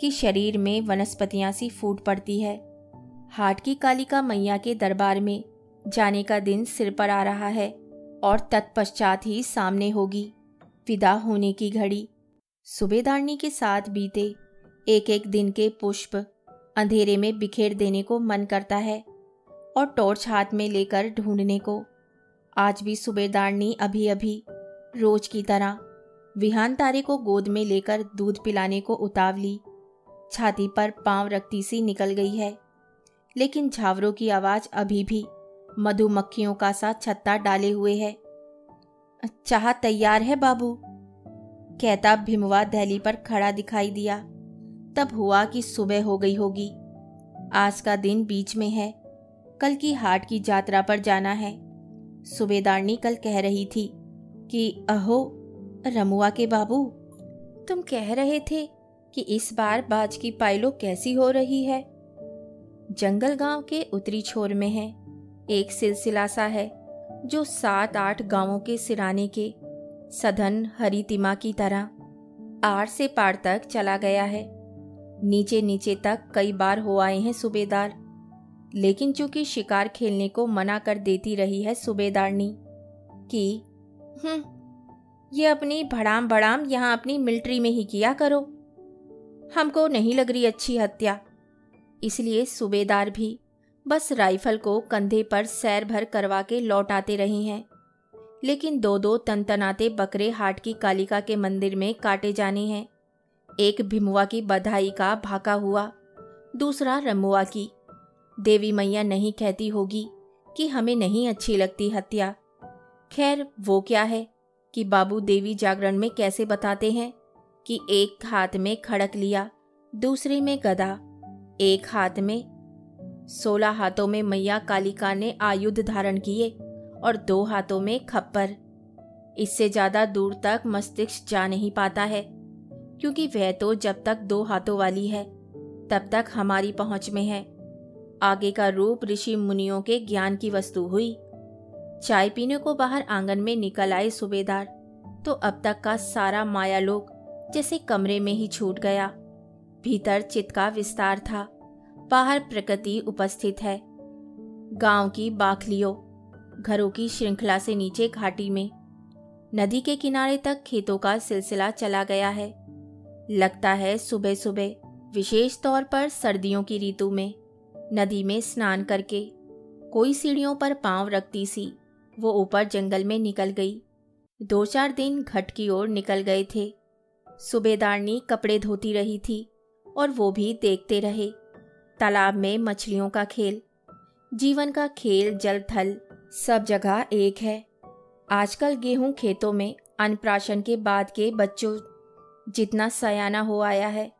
कि शरीर में वनस्पतियाँ सी फूट पड़ती है। हाट की कालिका मैया के दरबार में जाने का दिन सिर पर आ रहा है और तत्पश्चात ही सामने होगी विदा होने की घड़ी। सूबेदारनी के साथ बीते एक एक दिन के पुष्प अंधेरे में बिखेर देने को मन करता है और टॉर्च हाथ में लेकर ढूंढने को। आज भी सूबेदारनी अभी अभी रोज की तरह विहान तारे को गोद में लेकर दूध पिलाने को उतावली छाती पर पांव रखती सी निकल गई है, लेकिन झावरों की आवाज अभी भी मधुमक्खियों का सा छत्ता डाले हुए है। चाह तैयार है बाबू, कहता भिमवा दहली पर खड़ा दिखाई दिया। तब हुआ कि सुबह हो गई होगी। आज का दिन बीच में है, कल की हाट की यात्रा पर जाना है। सूबेदारनी कल कह रही थी कि अहो रमुआ के बाबू, तुम कह रहे थे कि इस बार बाज की पायलो कैसी हो रही है। जंगल गांव के उत्तरी छोर में है एक सिलसिला सा है जो 7-8 गांवों के सिराने के सघन हरी तिमा की तरह आर से पार तक चला गया है। नीचे नीचे तक कई बार हो आए हैं सूबेदार, लेकिन चूंकि शिकार खेलने को मना कर देती रही है सूबेदारनी कि ये अपनी भड़ाम भड़ाम यहाँ अपनी मिलिट्री में ही किया करो, हमको नहीं लग रही अच्छी हत्या। इसलिए सूबेदार भी बस राइफल को कंधे पर सैर भर करवा के लौट आते रहे हैं। लेकिन 2-2 तनतनाते बकरे हाट की कालिका के मंदिर में काटे जाने हैं। एक भिमुआ की बधाई का भाका हुआ, दूसरा रमुआ की। देवी मैया नहीं कहती होगी कि हमें नहीं अच्छी लगती हत्या। खैर वो क्या है, कि बाबू देवी जागरण में कैसे बताते हैं कि एक हाथ में खड़क लिया, दूसरे में गदा, एक हाथ में 16 हाथों में मैया कालिका ने आयुध धारण किए और 2 हाथों में खप्पर। इससे ज्यादा दूर तक मस्तिष्क जा नहीं पाता है, क्योंकि वह तो जब तक 2 हाथों वाली है तब तक हमारी पहुंच में है। आगे का रूप ऋषि मुनियों के ज्ञान की वस्तु हुई। चाय पीने को बाहर आंगन में निकल आए सूबेदार तो अब तक का सारा मायालोक जैसे कमरे में ही छूट गया। भीतर चित्त का विस्तार था, बाहर प्रकृति उपस्थित है। गांव की बाखलियों, घरों की श्रृंखला से नीचे घाटी में, नदी के किनारे तक खेतों का सिलसिला चला गया है। लगता है सुबह सुबह, विशेष तौर पर सर्दियों की ऋतु में, नदी में स्नान करके कोई सीढ़ियों पर पांव रखती सी वो ऊपर जंगल में निकल गई। 2-4 दिन घट की ओर निकल गए थे। सूबेदारनी कपड़े धोती रही थी और वो भी देखते रहे। तालाब में मछलियों का खेल, जीवन का खेल, जल थल सब जगह एक है। आजकल गेहूं खेतों में अन्नप्राशन के बाद के बच्चों जितना सयाना हो आया है,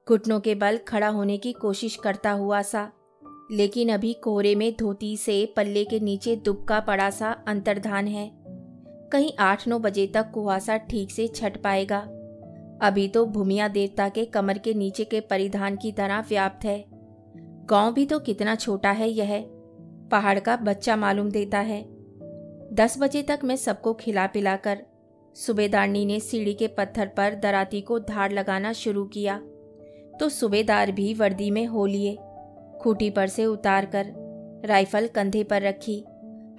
घुटनों के बल खड़ा होने की कोशिश करता हुआ सा, लेकिन अभी कोहरे में धोती से पल्ले के नीचे दुबका पड़ा सा अंतर्धान है। कहीं 8-9 बजे तक कुहासा ठीक से छट पाएगा। अभी तो भूमिया देवता के कमर के नीचे के परिधान की तरह व्याप्त है। गांव भी तो कितना छोटा है, यह पहाड़ का बच्चा मालूम देता है। 10 बजे तक मैं सबको खिला पिलाकर सूबेदारनी ने सीढ़ी के पत्थर पर दराती को धार लगाना शुरू किया तो सूबेदार भी वर्दी में हो लिए। खूंटी पर से उतारकर राइफल कंधे पर रखी,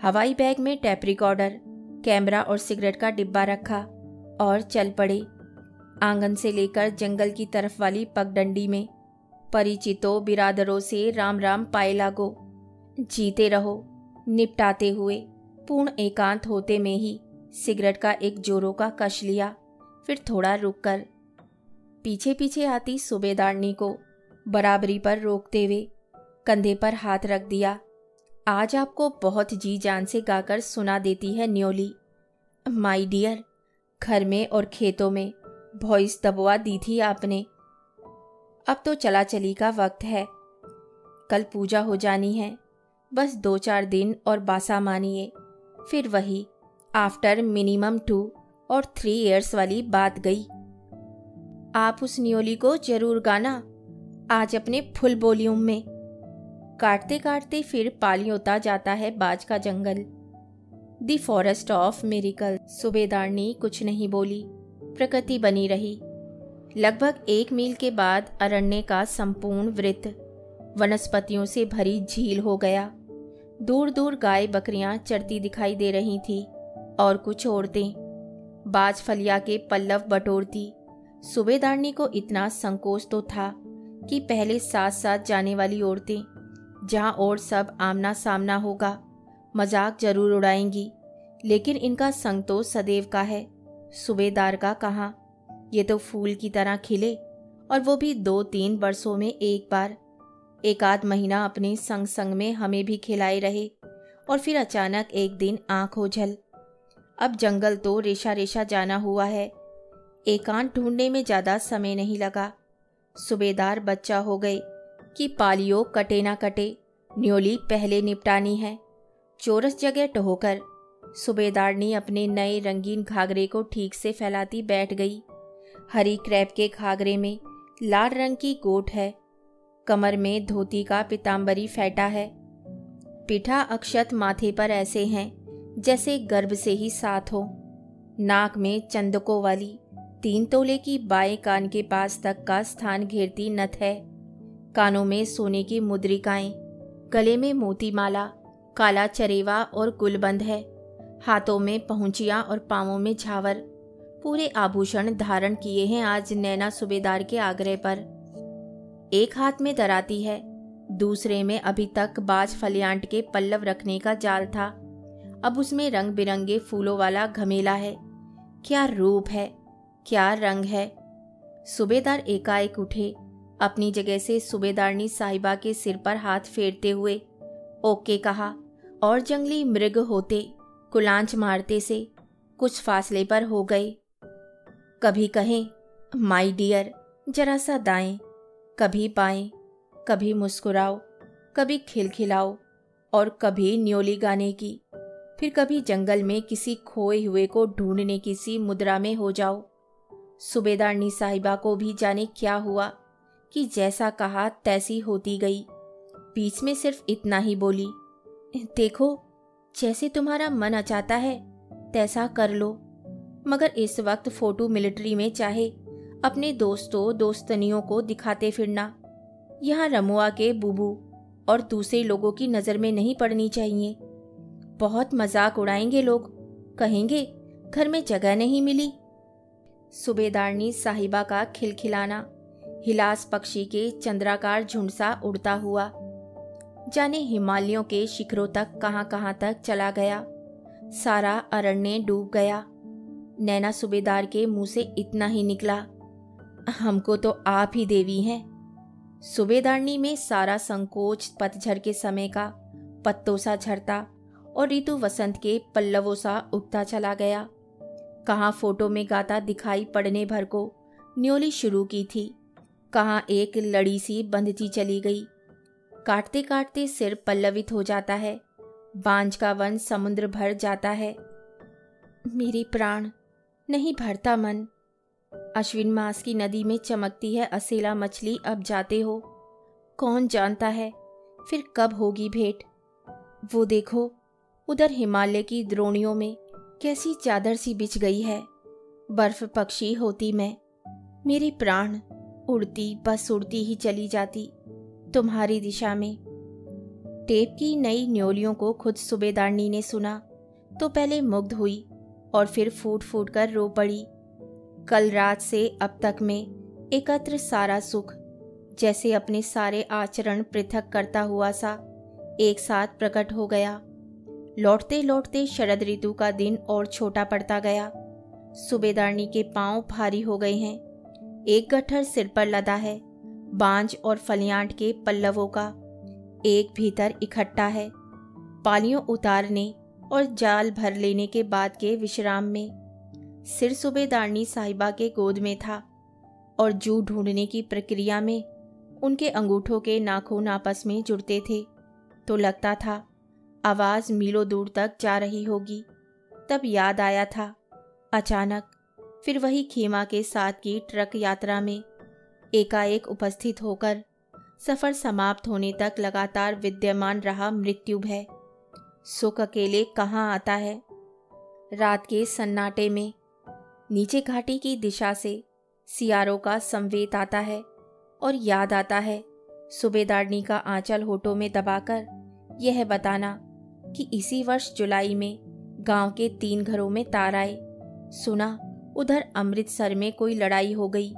हवाई बैग में टेप रिकॉर्डर, कैमरा और सिगरेट का डिब्बा रखा और चल पड़े। आंगन से लेकर जंगल की तरफ वाली पगडंडी में परिचितों बिरादरों से राम राम पाए लागो। जीते रहो। निपटाते हुए पूर्ण एकांत होते में ही सिगरेट का एक जोरों का कश लिया, फिर थोड़ा रुककर पीछे पीछे आती सूबेदारनी को बराबरी पर रोकते हुए कंधे पर हाथ रख दिया। आज आपको बहुत जी जान से गाकर सुना देती है न्योली। माय डियर, घर में और खेतों में वॉइस दबवा दी थी आपने। अब तो चला चली का वक्त है। कल पूजा हो जानी है, बस 2-4 दिन और बासा मानिए, फिर वही आफ्टर मिनिमम 2 और 3 years वाली बात गई। आप उस न्योली को जरूर गाना आज अपने फुल वॉल्यूम में। काटते काटते फिर पाली होता जाता है बाज का जंगल। The forest of miracle. सूबेदारनी कुछ नहीं बोली, प्रकृति बनी रही। लगभग 1 मील के बाद अरण्य का संपूर्ण वृत्त वनस्पतियों से भरी झील हो गया। दूर दूर गाय बकरियां चरती दिखाई दे रही थी और कुछ औरतें बाज फलिया के पल्लव बटोरती। सूबेदारनी को इतना संकोच तो था कि पहले साथ साथ जाने वाली औरतें, जहां और सब आमना सामना होगा, मजाक जरूर उड़ाएंगी, लेकिन इनका संग तो सदैव का है। सूबेदार का कहाँ, ये तो फूल की तरह खिले, और वो भी 2-3 वर्षों में एक बार। 1 महीना अपने संग संग में हमें भी खिलाए रहे और फिर अचानक एक दिन आंख ओझल। अब जंगल तो रेशा रेशा जाना हुआ है। एकांत ढूंढने में ज्यादा समय नहीं लगा। सूबेदार बच्चा हो गए कि पालियो कटे ना कटे, न्योली पहले निपटानी है। चौरस जगह टहोकर सूबेदारनी अपने नए रंगीन घाघरे को ठीक से फैलाती बैठ गई। हरी क्रैप के घाघरे में लाल रंग की गोट है, कमर में धोती का पीताम्बरी फेंटा है, पीठा अक्षत माथे पर ऐसे हैं जैसे गर्भ से ही साथ हो। नाक में चंदकों वाली 3 तोले की बाएं कान के पास तक का स्थान घेरती नथ है। कानों में सोने की मुद्रिकाएं, गले में मोतीमाला, काला चरेवा और गुलबंद है। हाथों में पहुंचियां और पांवों में झावर। पूरे आभूषण धारण किए हैं आज नैना सूबेदार के आग्रह पर। एक हाथ में दराती है, दूसरे में अभी तक बाज फलियांट के पल्लव रखने का जाल था, अब उसमें रंग बिरंगे फूलों वाला घमेला है। क्या रूप है, क्या रंग है। सूबेदार एकाएक उठे, अपनी जगह से सूबेदारनी साहिबा के सिर पर हाथ फेरते हुए ओके कहा, और जंगली मृग होते कुलांच मारते से कुछ फासले पर हो गए। कभी कहें माय डियर जरा सा दाएं, कभी बाएं, कभी मुस्कुराओ, कभी खिलखिलाओ और कभी न्योली गाने की, फिर कभी जंगल में किसी खोए हुए को ढूंढने की सी मुद्रा में हो जाओ। सूबेदारनी साहिबा को भी जाने क्या हुआ कि जैसा कहा तैसी होती गई। बीच में सिर्फ इतना ही बोली, देखो जैसे तुम्हारा मन अचाता है तैसा कर लो, मगर इस वक्त फोटो मिलिट्री में चाहे अपने दोस्तों दोस्तनियों को दिखाते फिरना। यहाँ रमुआ के बूबू और दूसरे लोगों की नज़र में नहीं पड़नी चाहिए। बहुत मजाक उड़ाएंगे लोग, कहेंगे घर में जगह नहीं मिली। सूबेदारनी साहिबा का खिलखिलाना हिलास पक्षी के चंद्राकार झुंड सा उड़ता हुआ जाने हिमालयों के शिखरों तक कहाँ तक चला गया। सारा अरण्य डूब गया। नैना सूबेदार के मुंह से इतना ही निकला, हमको तो आप ही देवी हैं। सूबेदारनी में सारा संकोच पतझड़ के समय का पत्तों सा झरता और ऋतु वसंत के पल्लवों सा उगता चला गया। कहाँ फोटो में गाता दिखाई पड़ने भर को न्योली शुरू की थी, कहाँ एक लड़ी सी बंधती चली गई। काटते काटते सिर पल्लवित हो जाता है, बांझ का वन समुद्र भर जाता है। मेरे प्राण, नहीं भरता मन। अश्विन मास की नदी में चमकती है असेला मछली, अब जाते हो। कौन जानता है फिर कब होगी भेंट। वो देखो उधर हिमालय की द्रोणियों में कैसी चादर सी बिछ गई है। बर्फ पक्षी होती मैं, मेरे प्राण, उड़ती बस उड़ती ही चली जाती तुम्हारी दिशा में। टेप की नई न्योलियों को खुद सूबेदारनी ने सुना तो पहले मुग्ध हुई और फिर फूट फूट कर रो पड़ी। कल रात से अब तक में एकत्र सारा सुख जैसे अपने सारे आचरण पृथक करता हुआ सा एक साथ प्रकट हो गया। लौटते लौटते शरद ऋतु का दिन और छोटा पड़ता गया। सूबेदारनी के पांव भारी हो गए हैं। एक गट्ठर सिर पर लदा है, बांझ और फलियांट के पल्लवों का एक भीतर इकट्ठा है। पालियों उतारने और जाल भर लेने के बाद के विश्राम में सिर सूबेदारनी साहिबा के गोद में था और जू ढूंढने की प्रक्रिया में उनके अंगूठों के नाखून आपस में जुड़ते थे तो लगता था आवाज़ मीलों दूर तक जा रही होगी। तब याद आया था अचानक, फिर वही खेमा के साथ की ट्रक यात्रा में एकाएक उपस्थित होकर सफ़र समाप्त होने तक लगातार विद्यमान रहा मृत्यु भय। सुख अकेले कहाँ आता है। रात के सन्नाटे में नीचे घाटी की दिशा से सियारों का संवेद आता है और याद आता है सूबेदारनी का आंचल होठों में दबाकर यह बताना कि इसी वर्ष जुलाई में गांव के 3 घरों में तार आए। सुना उधर अमृतसर में कोई लड़ाई हो गई।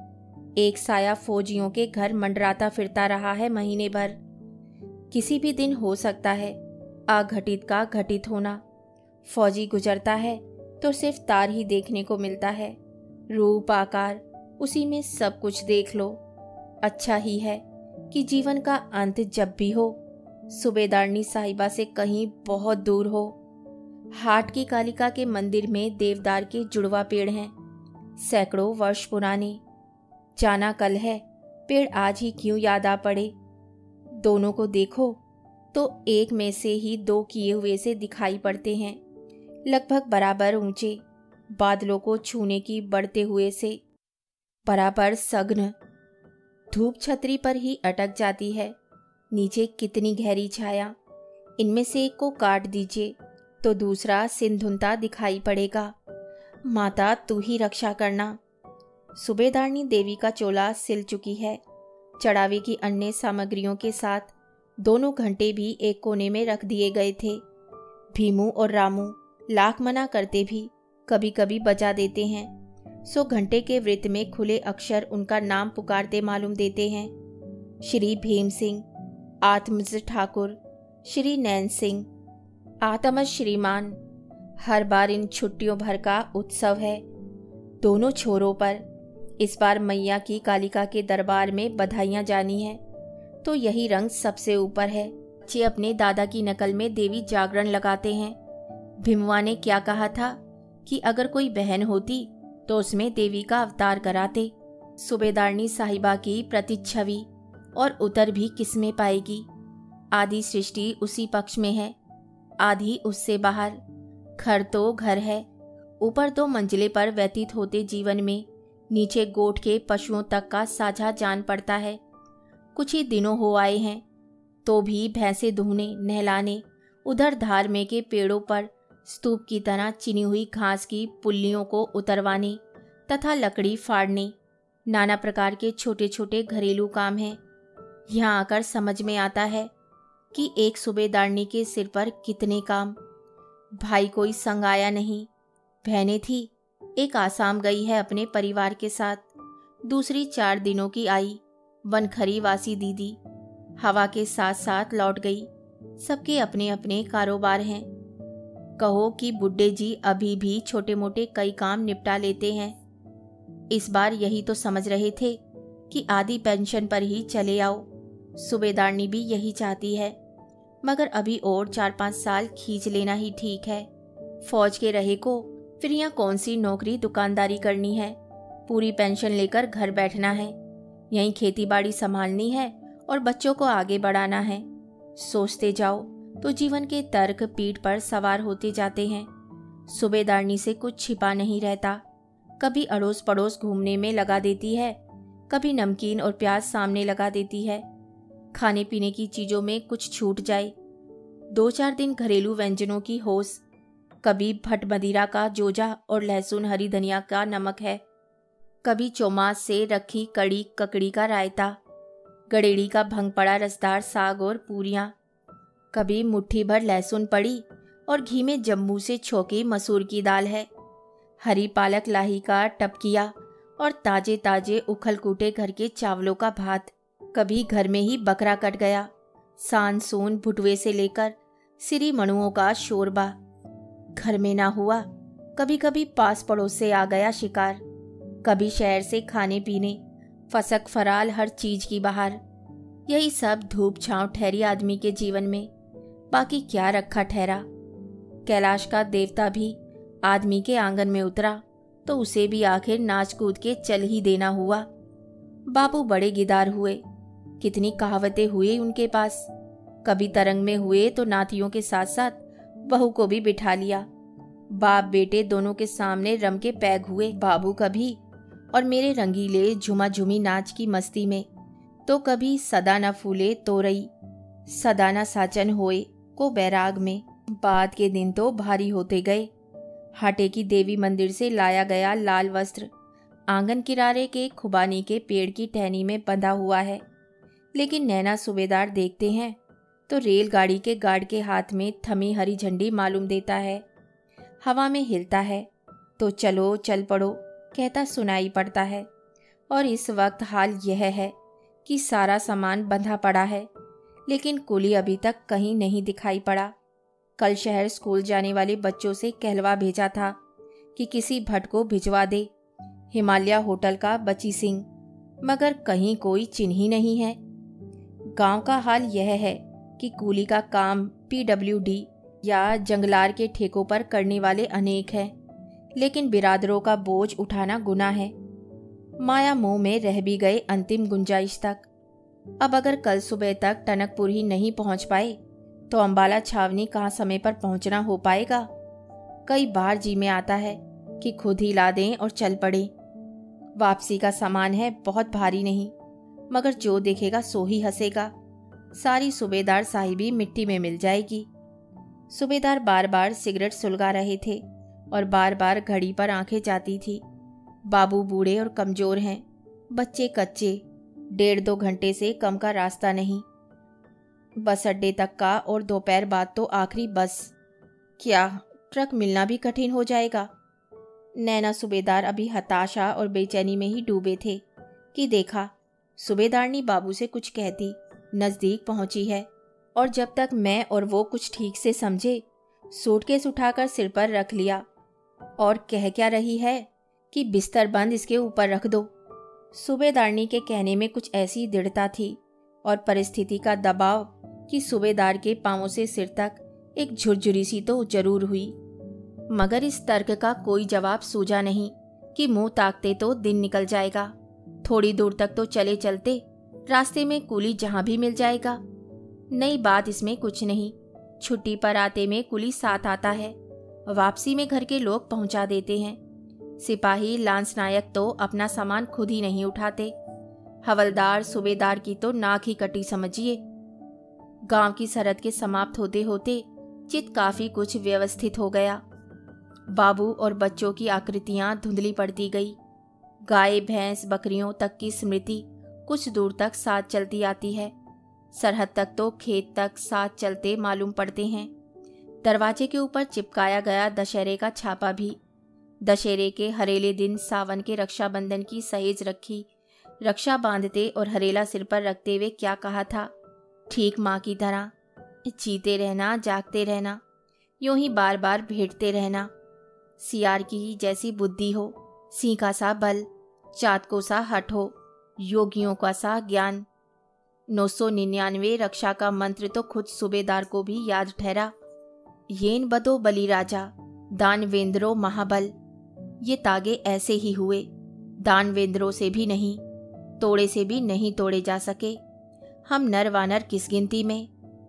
एक साया फौजियों के घर मंडराता फिरता रहा है महीने भर। किसी भी दिन हो सकता है अघटित का घटित होना। फौजी गुजरता है तो सिर्फ तार ही देखने को मिलता है, रूप आकार उसी में सब कुछ देख लो। अच्छा ही है कि जीवन का अंत जब भी हो सूबेदारनी साहिबा से कहीं बहुत दूर हो। हाट की कालिका के मंदिर में देवदार के जुड़वा पेड़ हैं, सैकड़ों वर्ष पुराने। जाना कल है, पेड़ आज ही क्यों याद आ पड़े। दोनों को देखो तो एक में से ही 2 किए हुए से दिखाई पड़ते हैं, लगभग बराबर ऊंचे, बादलों को छूने की बढ़ते हुए से, बराबर सघन। धूप छतरी पर ही अटक जाती है, नीचे कितनी गहरी छाया। इनमें से एक को काट दीजिए तो दूसरा सिंधुनता दिखाई पड़ेगा। माता तू ही रक्षा करना। सूबेदारनी देवी का चोला सिल चुकी है। चढ़ावे की अन्य सामग्रियों के साथ दोनों घंटे भी एक कोने में रख दिए गए थे। भीमू और रामू लाख मना करते भी कभी कभी बजा देते हैं, सो घंटे के वृत्त में खुले अक्षर उनका नाम पुकारते मालूम देते हैं। श्री भीम सिंह, आत्मज ठाकुर, श्री नैन सिंह, आत्मज श्रीमान। हर बार इन छुट्टियों भर का उत्सव है दोनों छोरों पर। इस बार मैया की कालिका के दरबार में बधाइयाँ जानी है तो यही रंग सबसे ऊपर है। बच्चे अपने दादा की नकल में देवी जागरण लगाते हैं। भीमवा ने क्या कहा था कि अगर कोई बहन होती तो उसमें देवी का अवतार कराते। सूबेदारनी साहिबा की प्रतिच्छवि और उतर भी किसमें पाएगी। आधी सृष्टि उसी पक्ष में है, आधी उससे बाहर। घर तो घर है, ऊपर 2 मंजिले पर व्यतीत होते जीवन में नीचे गोठ के पशुओं तक का साझा जान पड़ता है। कुछ ही दिनों हो आए हैं तो भी भैंसे दूहने नहलाने, उधर धार में के पेड़ों पर स्तूप की तरह चिनी हुई घास की पुल्लियों को उतरवाने तथा लकड़ी फाड़ने, नाना प्रकार के छोटे छोटे घरेलू काम हैं। यहाँ आकर समझ में आता है कि एक सूबेदारनी के सिर पर कितने काम। भाई कोई संग आया नहीं, बहनें थी, एक आसाम गई है अपने परिवार के साथ, दूसरी 4 दिनों की आई बनखरी वासी दीदी हवा के साथ साथ लौट गई। सबके अपने अपने कारोबार हैं। कहो कि बुड्ढे जी अभी भी छोटे मोटे कई काम निपटा लेते हैं। इस बार यही तो समझ रहे थे कि आधी पेंशन पर ही चले आओ। सूबेदारनी भी यही चाहती है, मगर अभी और 4-5 साल खींच लेना ही ठीक है। फौज के रहे को फिर यहाँ कौन सी नौकरी दुकानदारी करनी है, पूरी पेंशन लेकर घर बैठना है, यहीं खेती बाड़ी संभालनी है और बच्चों को आगे बढ़ाना है। सोचते जाओ तो जीवन के तर्क पीठ पर सवार होते जाते हैं। सूबेदारनी से कुछ छिपा नहीं रहता। कभी अड़ोस पड़ोस घूमने में लगा देती है, कभी नमकीन और प्याज सामने लगा देती है। खाने पीने की चीज़ों में कुछ छूट जाए, 2-4 दिन घरेलू व्यंजनों की होश, कभी भट मदिरा का जोजा और लहसुन हरी धनिया का नमक है, कभी चौमास से रखी कड़ी ककड़ी का रायता, गड़ेड़ी का भंग पड़ा रसदार साग और पूरियाँ, कभी मुट्ठी भर लहसुन पड़ी और घी में जम्मू से छोकी मसूर की दाल है, हरी पालक लाही का टपकिया और ताजे ताजे उखल कूटे घर के चावलों का भात। कभी घर में ही बकरा कट गया, सान सून भुटवे से लेकर सिरी मणुओं का शोरबा। घर में ना हुआ, कभी कभी पास पड़ोस से आ गया शिकार, कभी शहर से खाने पीने फसक फराल हर चीज की बाहर। यही सब धूप छांव ठहरी आदमी के जीवन में, बाकी क्या रखा ठहरा। कैलाश का देवता भी आदमी के आंगन में उतरा तो उसे भी आखिर नाच कूद के चल ही देना हुआ। बाबू बड़े गिदार हुए, कितनी कहावतें हुई उनके पास। कभी तरंग में हुए तो नातियों के साथ साथ बहू को भी बिठा लिया। बाप बेटे दोनों के सामने रम के पैग हुए। बाबू कभी और मेरे रंगीले झुमा झुमी नाच की मस्ती में, तो कभी सदा न फूले तोरई सदा न साचन होए को बैराग में। बाद के दिन तो भारी होते गए। हाटे की देवी मंदिर से लाया गया लाल वस्त्र आंगन किनारे के खुबानी के पेड़ की टहनी में बंधा हुआ है, लेकिन नैना सूबेदार देखते हैं तो रेलगाड़ी के गार्ड के हाथ में थमी हरी झंडी मालूम देता है। हवा में हिलता है तो चलो चल पड़ो कहता सुनाई पड़ता है। और इस वक्त हाल यह है कि सारा सामान बंधा पड़ा है, लेकिन कुली अभी तक कहीं नहीं दिखाई पड़ा। कल शहर स्कूल जाने वाले बच्चों से कहलवा भेजा था कि किसी भट्ट को भिजवा दे, हिमालय होटल का बची सिंह, मगर कहीं कोई चिन्ह ही नहीं है। गांव का हाल यह है कि कूली का काम PWD या जंगलार के ठेकों पर करने वाले अनेक हैं, लेकिन बिरादरों का बोझ उठाना गुनाह है। माया मोह में रह भी गए अंतिम गुंजाइश तक। अब अगर कल सुबह तक टनकपुर ही नहीं पहुंच पाए तो अंबाला छावनी कहाँ समय पर पहुंचना हो पाएगा। कई बार जी में आता है कि खुद ही ला दें और चल पड़े। वापसी का सामान है बहुत भारी नहीं, मगर जो देखेगा सो ही हंसेगा। सारी सूबेदार साहिबी मिट्टी में मिल जाएगी। सूबेदार बार बार सिगरेट सुलगा रहे थे और बार बार घड़ी पर आंखें जाती थी। बाबू बूढ़े और कमजोर हैं, बच्चे कच्चे, 1.5-2 घंटे से कम का रास्ता नहीं। बस अड्डे तक का और दोपहर बाद तो आखिरी बस। क्या ट्रक मिलना भी कठिन हो जाएगा। नैना सूबेदार अभी हताशा और बेचैनी में ही डूबे थे कि देखा सूबेदारनी बाबू से कुछ कहती नज़दीक पहुंची है, और जब तक मैं और वो कुछ ठीक से समझे सूटकेस उठाकर सिर पर रख लिया और कह क्या रही है कि बिस्तर बंद इसके ऊपर रख दो। सूबेदारनी के कहने में कुछ ऐसी दृढ़ता थी और परिस्थिति का दबाव कि सूबेदार के पांवों से सिर तक एक झुरझुरी सी तो जरूर हुई। मगर इस तर्क का कोई जवाब सूझा नहीं कि मुंह ताकते तो दिन निकल जाएगा। थोड़ी दूर तक तो चले चलते रास्ते में कुली जहां भी मिल जाएगा। नई बात इसमें कुछ नहीं। छुट्टी पर आते में कुली साथ आता है, वापसी में घर के लोग पहुंचा देते हैं। सिपाही लांस नायक तो अपना सामान खुद ही नहीं उठाते। हवलदार सूबेदार की तो नाक ही कटी समझिए। गांव की सरहद के समाप्त होते होते चित काफी कुछ व्यवस्थित हो गया। बाबू और बच्चों की आकृतियां धुंधली पड़ती गई। गाय भैंस बकरियों तक की स्मृति कुछ दूर तक साथ चलती आती है। सरहद तक तो खेत तक साथ चलते मालूम पड़ते हैं। दरवाजे के ऊपर चिपकाया गया दशहरे का छापा भी। दशहरे के हरेले दिन सावन के रक्षाबंधन की सहेज रखी। रक्षा बांधते और हरेला सिर पर रखते हुए क्या कहा था, ठीक माँ की तरह, जीते रहना जागते रहना, यूं ही बार बार भेंटते रहना। सियार की ही जैसी बुद्धि हो, सिंह का सा बल, चातकों सा हठ हो, योगियों का सा ज्ञान। 999 रक्षा का मंत्र तो खुद सूबेदार को भी याद ठहरा। येन बदो बली राजा, दानवेंद्रो महाबल। ये तागे ऐसे ही हुए, दानवेंद्रों से भी नहीं, तोड़े से भी नहीं तोड़े जा सके। हम नर वानर किस गिनती में।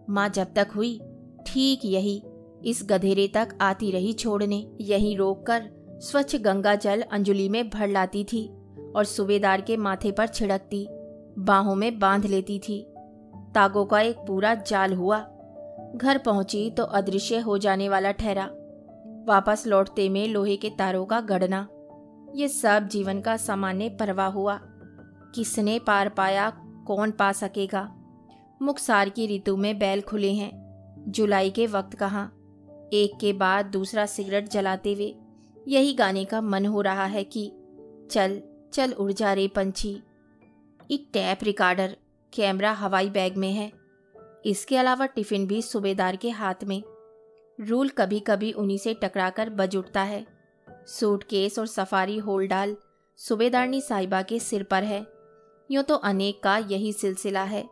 माँ जब तक हुई ठीक यही इस गधेरे तक आती रही छोड़ने। यहीं रोककर स्वच्छ गंगा जल अंजुलि में भर लाती थी और सूबेदार के माथे पर छिड़कती, बाहों में बांध लेती थी। तागों का एक पूरा जाल हुआ। घर पहुंची तो अदृश्य हो जाने वाला ठहरा। वापस लौटते में लोहे के तारों का गढ़ना, ये सब जीवन का सामान्य प्रवाह हुआ। किसने पार पाया, कौन पा सकेगा। मुखसार की ऋतु में बैल खुले हैं, जुलाई के वक्त कहाँ। एक के बाद दूसरा सिगरेट जलाते हुए यही गाने का मन हो रहा है कि चल चल उड़ जा रे पंछी। एक टैप रिकॉर्डर, कैमरा हवाई बैग में है। इसके अलावा टिफिन भी सूबेदार के हाथ में। रूल कभी कभी उन्हीं से टकराकर बज उठता है। सूटकेस और सफारी होलडाल सूबेदारनी साहिबा के सिर पर है। यूं तो अनेक का यही सिलसिला है।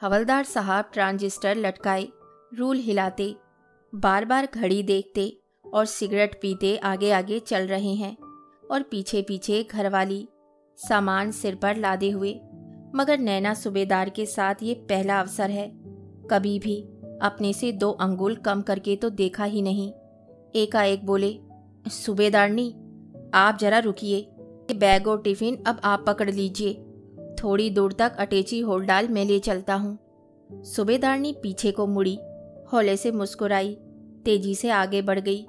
हवलदार साहब ट्रांजिस्टर लटकाए, रूल हिलाते, बार बार घड़ी देखते और सिगरेट पीते आगे आगे चल रहे हैं और पीछे पीछे घरवाली सामान सिर पर लादे हुए। मगर नैना सूबेदार के साथ ये पहला अवसर है। कभी भी अपने से 2 अंगुल कम करके तो देखा ही नहीं। एकाएक बोले, सूबेदारनी आप जरा रुकिए, ये बैग और टिफिन अब आप पकड़ लीजिए। थोड़ी दूर तक अटैची होलडाल मैं ले चलता हूँ। सूबेदारनी पीछे को मुड़ी, हौले से मुस्कुराई, तेजी से आगे बढ़ गई,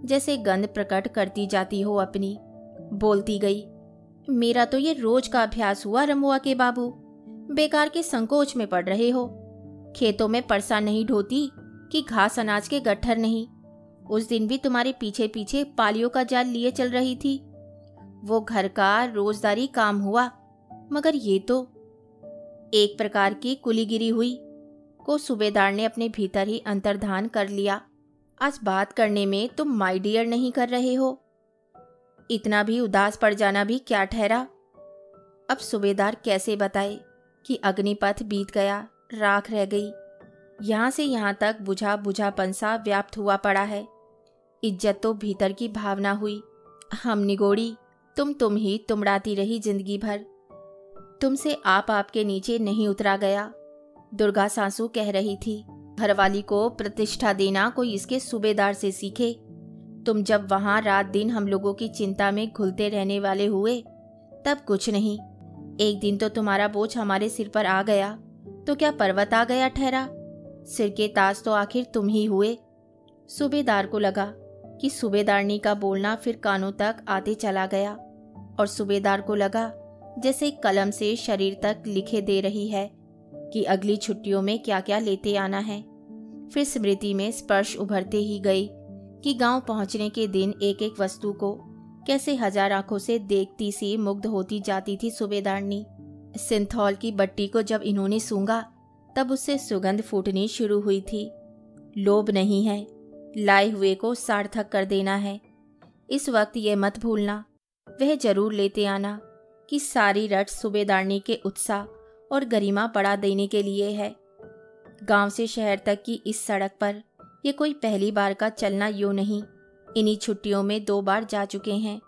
जैसे गंध प्रकट करती जाती हो अपनी। बोलती गई, मेरा तो ये रोज का अभ्यास हुआ रमुआ के बाबू। बेकार के संकोच में पड़ रहे हो। खेतों में परसा नहीं ढोती कि घास अनाज के गट्ठर नहीं। उस दिन भी तुम्हारे पीछे पीछे पालियों का जाल लिए चल रही थी। वो घर का रोजदारी काम हुआ, मगर ये तो एक प्रकार की कुलीगिरी हुई को सूबेदार ने अपने भीतर ही अंतर्धान कर लिया। आज बात करने में तुम माय डियर नहीं कर रहे हो। इतना भी उदास पड़ जाना भी क्या ठहरा। अब सूबेदार कैसे बताए कि अग्निपथ बीत गया, राख रह गई। यहाँ से यहाँ तक बुझा बुझापन सा व्याप्त हुआ पड़ा है। इज्जत तो भीतर की भावना हुई। हम निगोड़ी, तुम ही तुमड़ाती रही जिंदगी भर। तुमसे आप के नीचे नहीं उतरा गया। दुर्गा सासू कह रही थी, घरवाली को प्रतिष्ठा देना कोई इसके सूबेदार से सीखे। तुम जब वहां रात दिन हम लोगों की चिंता में घुलते रहने वाले हुए, तब कुछ नहीं। एक दिन तो तुम्हारा बोझ हमारे सिर पर आ गया तो क्या पर्वत आ गया ठहरा। सिर के ताज तो आखिर तुम ही हुए। सूबेदार को लगा कि सूबेदारनी का बोलना फिर कानों तक आते चला गया और सूबेदार को लगा जैसे कलम से शरीर तक लिखे दे रही है कि अगली छुट्टियों में क्या क्या लेते आना है। फिर स्मृति में स्पर्श उभरते ही गई कि गांव पहुंचने के दिन एक एक वस्तु को कैसे हजार आंखों से देखती सी मुग्ध होती जाती थी सूबेदारनी। सिंथौल की बट्टी को जब इन्होंने सूंघा तब उससे सुगंध फूटनी शुरू हुई थी। लोभ नहीं है, लाए हुए को सार्थक कर देना है। इस वक्त ये मत भूलना, वह जरूर लेते आना कि सारी रट सूबेदारनी के उत्साह और गरिमा बढ़ा देने के लिए है। गांव से शहर तक की इस सड़क पर यह कोई पहली बार का चलना यूं नहीं, इन्हीं छुट्टियों में 2 बार जा चुके हैं।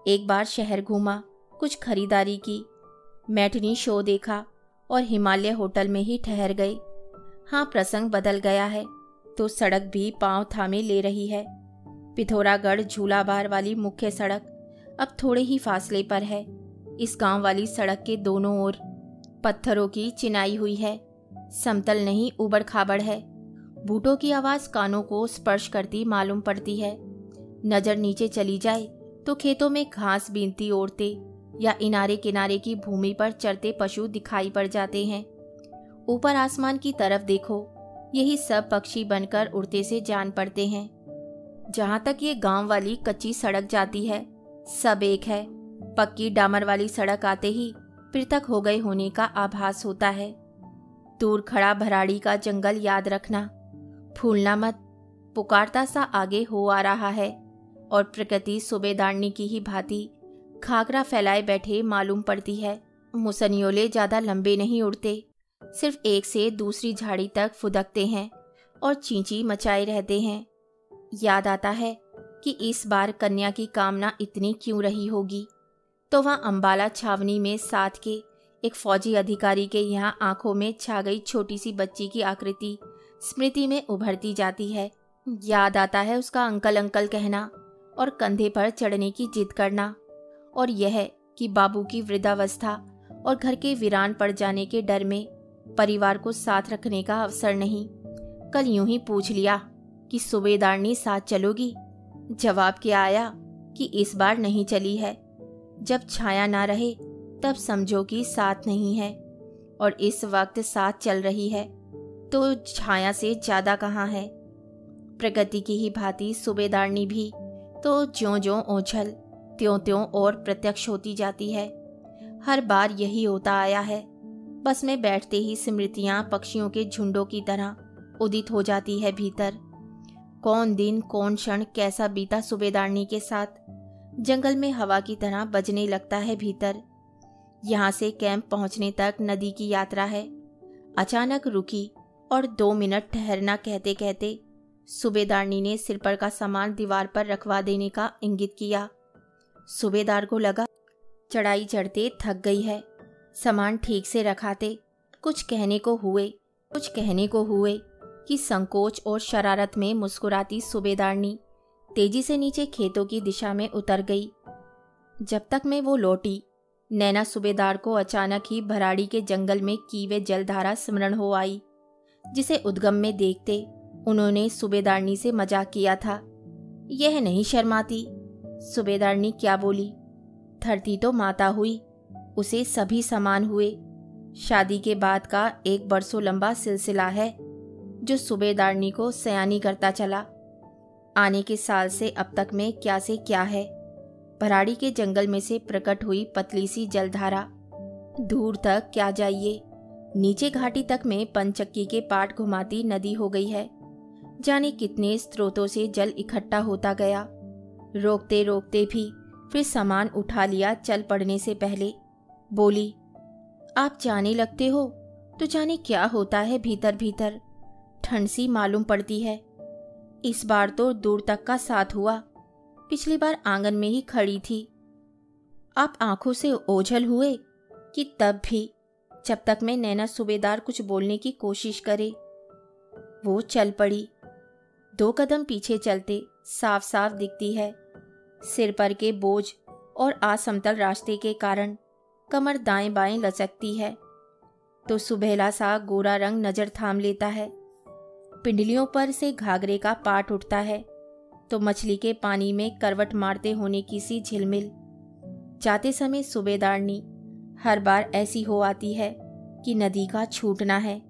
एक बार शहर घूमा, कुछ खरीदारी की, मैटिनी शो देखा और हिमालय होटल में ही ठहर गए। हाँ, प्रसंग बदल गया है तो सड़क भी पांव थामे ले रही है। पिथौरागढ़ झूलाबार वाली मुख्य सड़क अब थोड़े ही फासले पर है। इस गांव वाली सड़क के दोनों ओर पत्थरों की चिनाई हुई है, समतल नहीं उबड़ खाबड़ है। बूटों की आवाज़ कानों को स्पर्श करती मालूम पड़ती है। नज़र नीचे चली जाए तो खेतों में घास बीनती औरतें या इनारे किनारे की भूमि पर चरते पशु दिखाई पड़ जाते हैं। ऊपर आसमान की तरफ देखो, यही सब पक्षी बनकर उड़ते से जान पड़ते हैं। जहाँ तक ये गांव वाली कच्ची सड़क जाती है, सब एक है। पक्की डामर वाली सड़क आते ही पृथक हो गए होने का आभास होता है। दूर खड़ा भराड़ी का जंगल याद रखना, भूलना मत, पुकारता सा आगे हो आ रहा है और प्रकृति सूबेदारनी की ही भांति घाघरा फैलाए बैठे मालूम पड़ती है। मुसनियोले ज़्यादा लंबे नहीं उड़ते, सिर्फ एक से दूसरी झाड़ी तक फुदकते हैं और चींची मचाए रहते हैं। याद आता है कि इस बार कन्या की कामना इतनी क्यों रही होगी, तो वहाँ अंबाला छावनी में साथ के एक फौजी अधिकारी के यहाँ आंखों में छा गई छोटी सी बच्ची की आकृति स्मृति में उभरती जाती है। याद आता है उसका अंकल अंकल कहना और कंधे पर चढ़ने की जिद करना, और यह कि बाबू की वृद्धावस्था और घर के वीरान पड़ जाने के डर में परिवार को साथ रखने का अवसर नहीं। कल यूं ही पूछ लिया कि सूबेदारनी साथ चलोगी। जवाब क्या आया कि इस बार नहीं चली है। जब छाया ना रहे तब समझो कि साथ नहीं है, और इस वक्त साथ चल रही है तो छाया से ज़्यादा कहाँ है। प्रगति की ही भांति सूबेदारनी भी तो ज्यों ज्यों ओझल त्यों त्यों और प्रत्यक्ष होती जाती है। हर बार यही होता आया है। बस में बैठते ही स्मृतियाँ पक्षियों के झुंडों की तरह उदित हो जाती है भीतर। कौन दिन कौन क्षण कैसा बीता सूबेदारनी के साथ, जंगल में हवा की तरह बजने लगता है भीतर। यहाँ से कैंप पहुँचने तक नदी की यात्रा है। अचानक रुकी और 2 मिनट ठहरना कहते कहते सूबेदारनी ने सिर पर का सामान दीवार पर रखवा देने का इंगित किया। सूबेदार को लगा चढ़ाई चढ़ते थक गई है, सामान ठीक से रखाते। कुछ कहने को हुए कि संकोच और शरारत में मुस्कुराती सूबेदारनी तेजी से नीचे खेतों की दिशा में उतर गई। जब तक मैं वो लौटी, नैना सूबेदार को अचानक ही भराड़ी के जंगल में की वे जलधारा स्मरण हो आई, जिसे उद्गम में देखते उन्होंने सूबेदारनी से मजाक किया था। यह नहीं शर्माती। सूबेदारनी क्या बोली? धरती तो माता हुई, उसे सभी समान हुए। शादी के बाद का 1 बरसों लंबा सिलसिला है जो सूबेदारनी को सयानी करता चला। आने के साल से अब तक में क्या से क्या है। भराड़ी के जंगल में से प्रकट हुई पतली सी जलधारा, दूर तक क्या जाइए, नीचे घाटी तक में पंचक्की के पाट घुमाती नदी हो गई है। जाने कितने स्रोतों से जल इकट्ठा होता गया। रोकते रोकते भी फिर सामान उठा लिया चल पड़ने से पहले। बोली, आप जाने लगते हो तो जाने क्या होता है भीतर भीतर। ठंड सी मालूम पड़ती है। इस बार तो दूर तक का साथ हुआ, पिछली बार आंगन में ही खड़ी थी। आप आंखों से ओझल हुए कि तब भी, जब तक मैं नैना सूबेदार कुछ बोलने की कोशिश करे। वो चल पड़ी। 2 कदम पीछे चलते साफ साफ दिखती है। सिर पर के बोझ और असमतल रास्ते के कारण कमर दाएं बाएं लचकती है तो सुबेला सा गोरा रंग नजर थाम लेता है। पिंडलियों पर से घाघरे का पाट उठता है तो मछली के पानी में करवट मारते होने की सी झिलमिल। जाते समय सूबेदारनी हर बार ऐसी हो आती है कि नदी का छूटना है।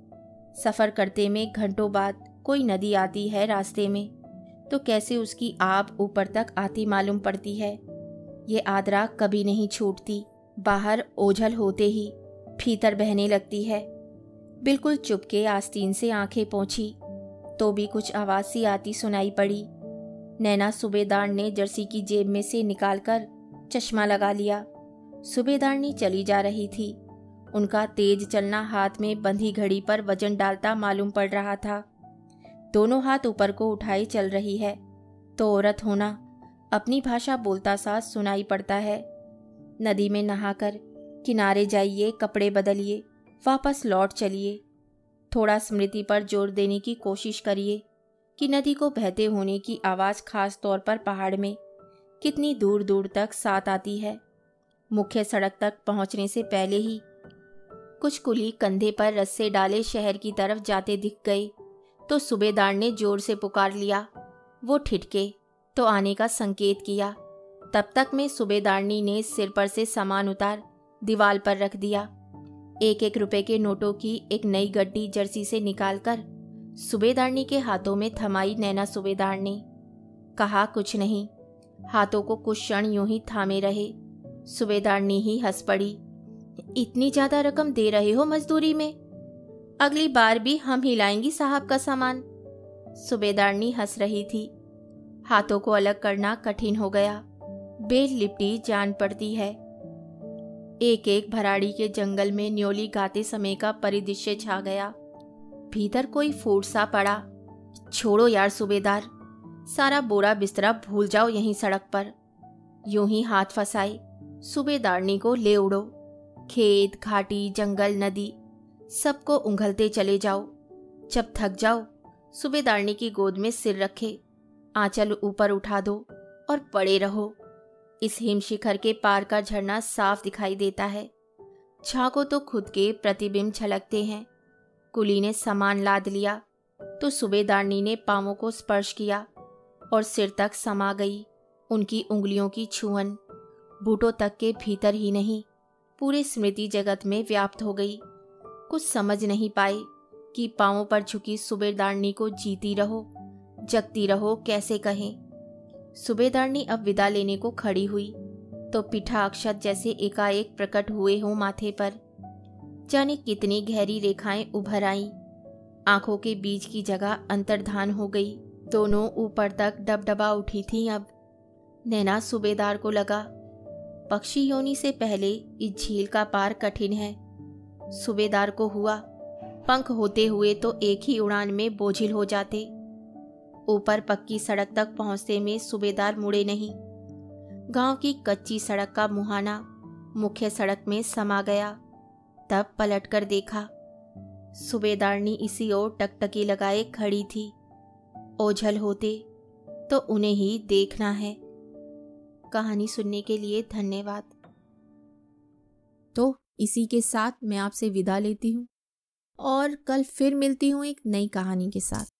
सफ़र करते में घंटों बाद कोई नदी आती है रास्ते में तो कैसे उसकी आब ऊपर तक आती मालूम पड़ती है। ये आदरा कभी नहीं छूटती। बाहर ओझल होते ही भीतर बहने लगती है। बिल्कुल चुपके आस्तीन से आंखें पोंछी तो भी कुछ आवाज़ सी आती सुनाई पड़ी। नैना सूबेदार ने जर्सी की जेब में से निकालकर चश्मा लगा लिया। सूबेदारनी चली जा रही थी। उनका तेज चलना हाथ में बंधी घड़ी पर वजन डालता मालूम पड़ रहा था। दोनों हाथ ऊपर को उठाए चल रही है। तो औरत होना अपनी भाषा बोलता सा सुनाई पड़ता है। नदी में नहाकर किनारे जाइए, कपड़े बदलिए, वापस लौट चलिए। थोड़ा स्मृति पर जोर देने की कोशिश करिए कि नदी को बहते होने की आवाज़ खास तौर पर पहाड़ में कितनी दूर दूर तक साथ आती है। मुख्य सड़क तक पहुंचने से पहले ही कुछ कुली कंधे पर रस्से डाले शहर की तरफ जाते दिख गए तो सूबेदार ने जोर से पुकार लिया। वो ठिठके तो आने का संकेत किया। तब तक में सूबेदारनी ने सिर पर से सामान उतार दीवार पर रख दिया। 1-1 रुपए के नोटों की एक नई गड्डी जर्सी से निकालकर सूबेदारनी के हाथों में थमाई। नैना सूबेदार ने कहा कुछ नहीं। हाथों को कुछ क्षण यूं ही थामे रहे। सूबेदारनी ही हंस पड़ी। इतनी ज्यादा रकम दे रहे हो मजदूरी में? अगली बार भी हम ही लाएंगी साहब का सामान। सूबेदारनी हंस रही थी। हाथों को अलग करना कठिन हो गया। बेल लिपटी जान पड़ती है। एक एक भराड़ी के जंगल में न्योली गाते समय का परिदृश्य छा गया। भीतर कोई फूट सा पड़ा। छोड़ो यार सूबेदार, सारा बोरा बिस्तरा भूल जाओ यहीं सड़क पर। यूं ही हाथ फंसाए सूबेदारनी को ले उड़ो। खेत, घाटी, जंगल, नदी सबको उंघलते चले जाओ। जब थक जाओ सूबेदारनी की गोद में सिर रखे, आंचल ऊपर उठा दो और पड़े रहो। इस हिमशिखर के पार का झरना साफ दिखाई देता है। झांको तो खुद के प्रतिबिंब झलकते हैं। कुली ने सामान लाद लिया तो सूबेदारनी ने पांवों को स्पर्श किया और सिर तक समा गई उनकी उंगलियों की छुअन। बूटों तक के भीतर ही नहीं, पूरे स्मृति जगत में व्याप्त हो गई। कुछ समझ नहीं पाए कि पांवों पर झुकी सूबेदारनी को जीती रहो, जगती रहो कैसे कहें। सूबेदारनी अब विदा लेने को खड़ी हुई तो पिठा अक्षत जैसे एकाएक प्रकट हुए हों माथे पर। जाने कितनी गहरी रेखाएं उभर आईं। आंखों के बीच की जगह अंतर्धान हो गई। दोनों ऊपर तक डबडबा उठी थीं। अब नैना सूबेदार को लगा पक्षी योनि से पहले इस झील का पार कठिन है। सूबेदार को हुआ पंख होते हुए तो एक ही उड़ान में बोझिल हो जाते। ऊपर पक्की सड़क तक पहुंचते में सूबेदार मुड़े नहीं। गांव की कच्ची सड़क का मुहाना मुख्य सड़क में समा गया। तब पलटकर देखा, सूबेदारनी इसी ओर टकटकी लगाए खड़ी थी। ओझल होते तो उन्हें ही देखना है। कहानी सुनने के लिए धन्यवाद। तो इसी के साथ मैं आपसे विदा लेती हूँ और कल फिर मिलती हूँ एक नई कहानी के साथ।